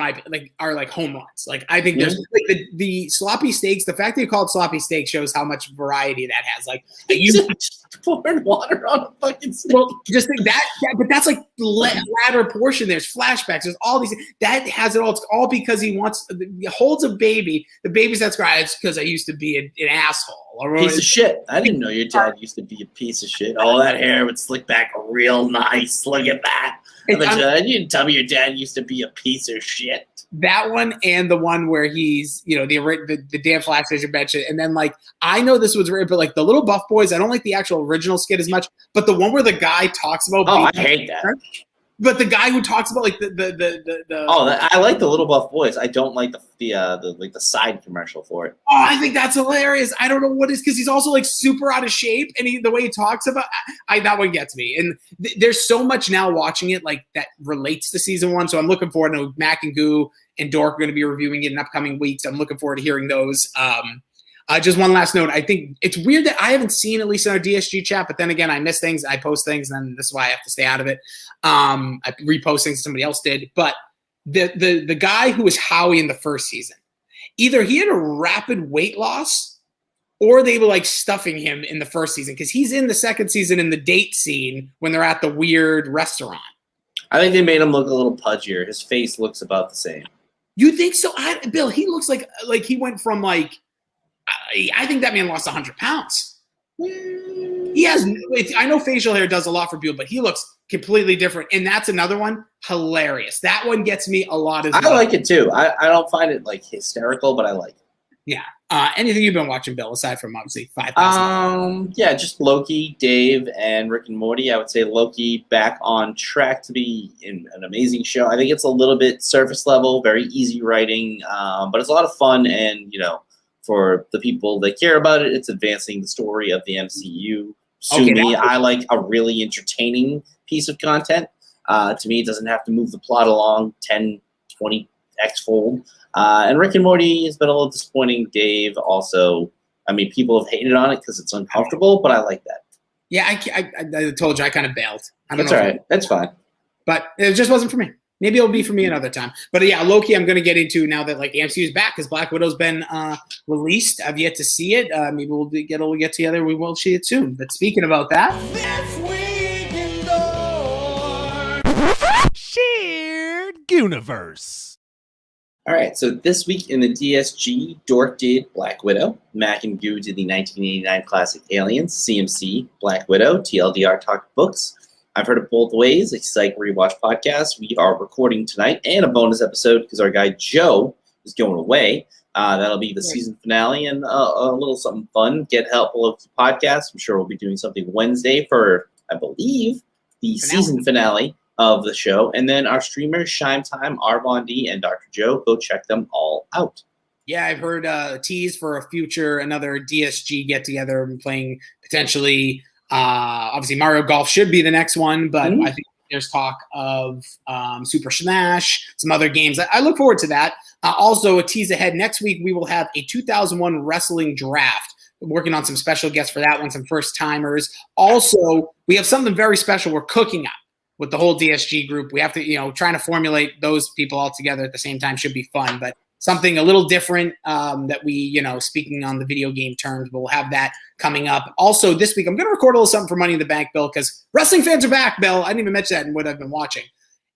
are like home runs. Like, I think there's like the Sloppy Steaks. The fact that you call it Sloppy Steak shows how much variety that has. Like, you just pouring water on a fucking steak. Well, just think that, but that's like the latter portion. There's flashbacks. There's all these. That has it all. It's all because he holds a baby. The baby's that's crying. It's because I used to be an asshole. Piece of shit. I didn't know your dad used to be a piece of shit. Oh, that hair would slick back real nice. Look at that. You didn't tell me your dad used to be a piece of shit. That one and the one where he's, the Dan Flash as you mentioned, and then like I know this was written, but like the Little Buff Boys, I don't like the actual original skit as much, but the one where the guy talks about. Oh, I hate that. But the guy who talks about like I like the Little Buff Boys. I don't like the side commercial for it. Oh, I think that's hilarious. I don't know what it is because he's also like super out of shape, and the way he talks about that one gets me. And there's so much now watching it like that relates to season 1. So I'm looking forward to Mac and Goo and Dork are going to be reviewing it in upcoming weeks. I'm looking forward to hearing those. Just one last note. I think it's weird that I haven't seen, at least in our DSG chat, but then again, I miss things. I post things, and then this is why I have to stay out of it. I repost things somebody else did. But the guy who was Howie in the first season, either he had a rapid weight loss or they were like stuffing him in the first season, because he's in the second season in the date scene when they're at the weird restaurant. I think they made him look a little pudgier. His face looks about the same. You think so? Bill, he looks like he went from like, I think that man lost 100 pounds. He has, I know facial hair does a lot for people, but he looks completely different. And that's another one, hilarious. That one gets me a lot as well. I like it too. I don't find it like hysterical, but I like it. Yeah. Anything you've been watching, Bill, aside from obviously 5,000? Yeah, just Loki, Dave, and Rick and Morty. I would say Loki back on track to be in an amazing show. I think it's a little bit surface level, very easy writing, but it's a lot of fun. And, you know, for the people that care about it, it's advancing the story of the MCU. I like a really entertaining piece of content. To me, it doesn't have to move the plot along 10, 20x-fold. And Rick and Morty has been a little disappointing. Dave also, I mean, people have hated on it because it's uncomfortable, but I like that. Yeah, I told you I kind of bailed. That's all right. That's fine. But it just wasn't for me. Maybe it'll be for me another time. But yeah, Loki, I'm going to get into now that like the MCU is back because Black Widow's been released. I've yet to see it. Maybe we'll get together. We will see it soon. But speaking about that, This week in Shared Universe. All right, so this week in the DSG, Dork did Black Widow, Mac and Goo did the 1989 classic Aliens, CMC, Black Widow, TLDR talked books. I've heard it both ways, a Psych Rewatch podcast. We are recording tonight and a bonus episode because our guy Joe is going away. That'll be the season finale and a little something fun. Get help with the podcast. I'm sure we'll be doing something Wednesday for, I believe, the season finale of the show. And then our streamers, Shime Time, Arvon D, and Dr. Joe, go check them all out. Yeah, I've heard a tease for another DSG get-together. I'm playing potentially, obviously Mario Golf should be the next one, but I think there's talk of Super Smash, some other games. I look forward to that. Also, a tease ahead. Next week, we will have a 2001 wrestling draft. We're working on some special guests for that one, some first-timers. Also, we have something very special we're cooking up with the whole DSG group. We have to, trying to formulate those people all together at the same time should be fun, but something a little different that we, speaking on the video game terms, but we'll have that coming up. Also, this week, I'm going to record a little something for Money in the Bank, Bill, because wrestling fans are back, Bill. I didn't even mention that in what I've been watching.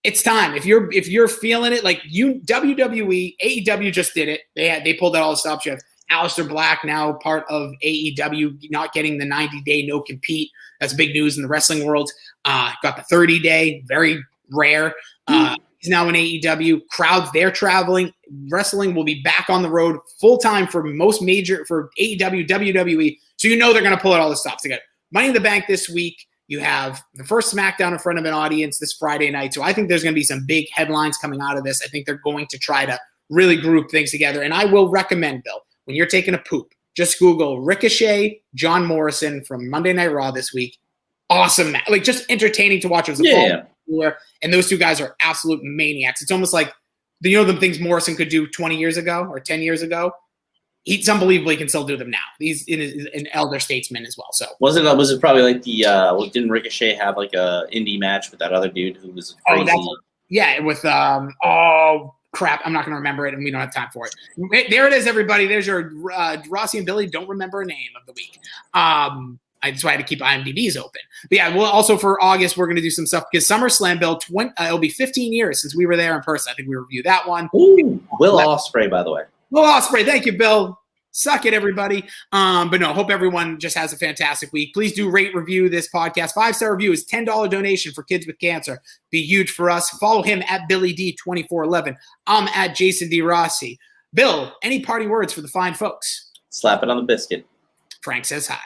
It's time. If you're feeling it, like WWE, AEW just did it. They pulled out all the stops. You have Aleister Black now part of AEW, not getting the 90-day no-compete. That's big news in the wrestling world. Got the 30-day, very rare. He's now in AEW. Crowds, they're traveling. Wrestling will be back on the road full-time for most major, for AEW, WWE. So they're going to pull out all the stops together. Money in the Bank this week. You have the first SmackDown in front of an audience this Friday night. So I think there's going to be some big headlines coming out of this. I think they're going to try to really group things together. And I will recommend, Bill, when you're taking a poop, just Google Ricochet, John Morrison from Monday Night Raw this week. Awesome. Like, just entertaining to watch. It was and those two guys are absolute maniacs. It's almost like, the things Morrison could do 20 years ago or 10 years ago. It's unbelievable he can still do them now. He's an elder statesman as well. So was it probably like the didn't Ricochet have like a indie match with that other dude who was crazy? With crap, I'm not going to remember it, and we don't have time for it. There it is, everybody. There's your Rossi and Billy don't remember a name of the week. That's why I had to keep IMDb's open. But yeah, well, also for August, we're going to do some stuff because SummerSlam, Bill, it'll be 15 years since we were there in person. I think we reviewed that one. Ooh, Will Ospreay, by the way. Will Ospreay, thank you, Bill. Suck it, everybody. But no, hope everyone just has a fantastic week. Please do rate, review this podcast. 5-star review is $10 donation for kids with cancer. Be huge for us. Follow him at BillyD2411. I'm at Jason D. Rossi. Bill, any party words for the fine folks? Slap it on the biscuit. Frank says hi.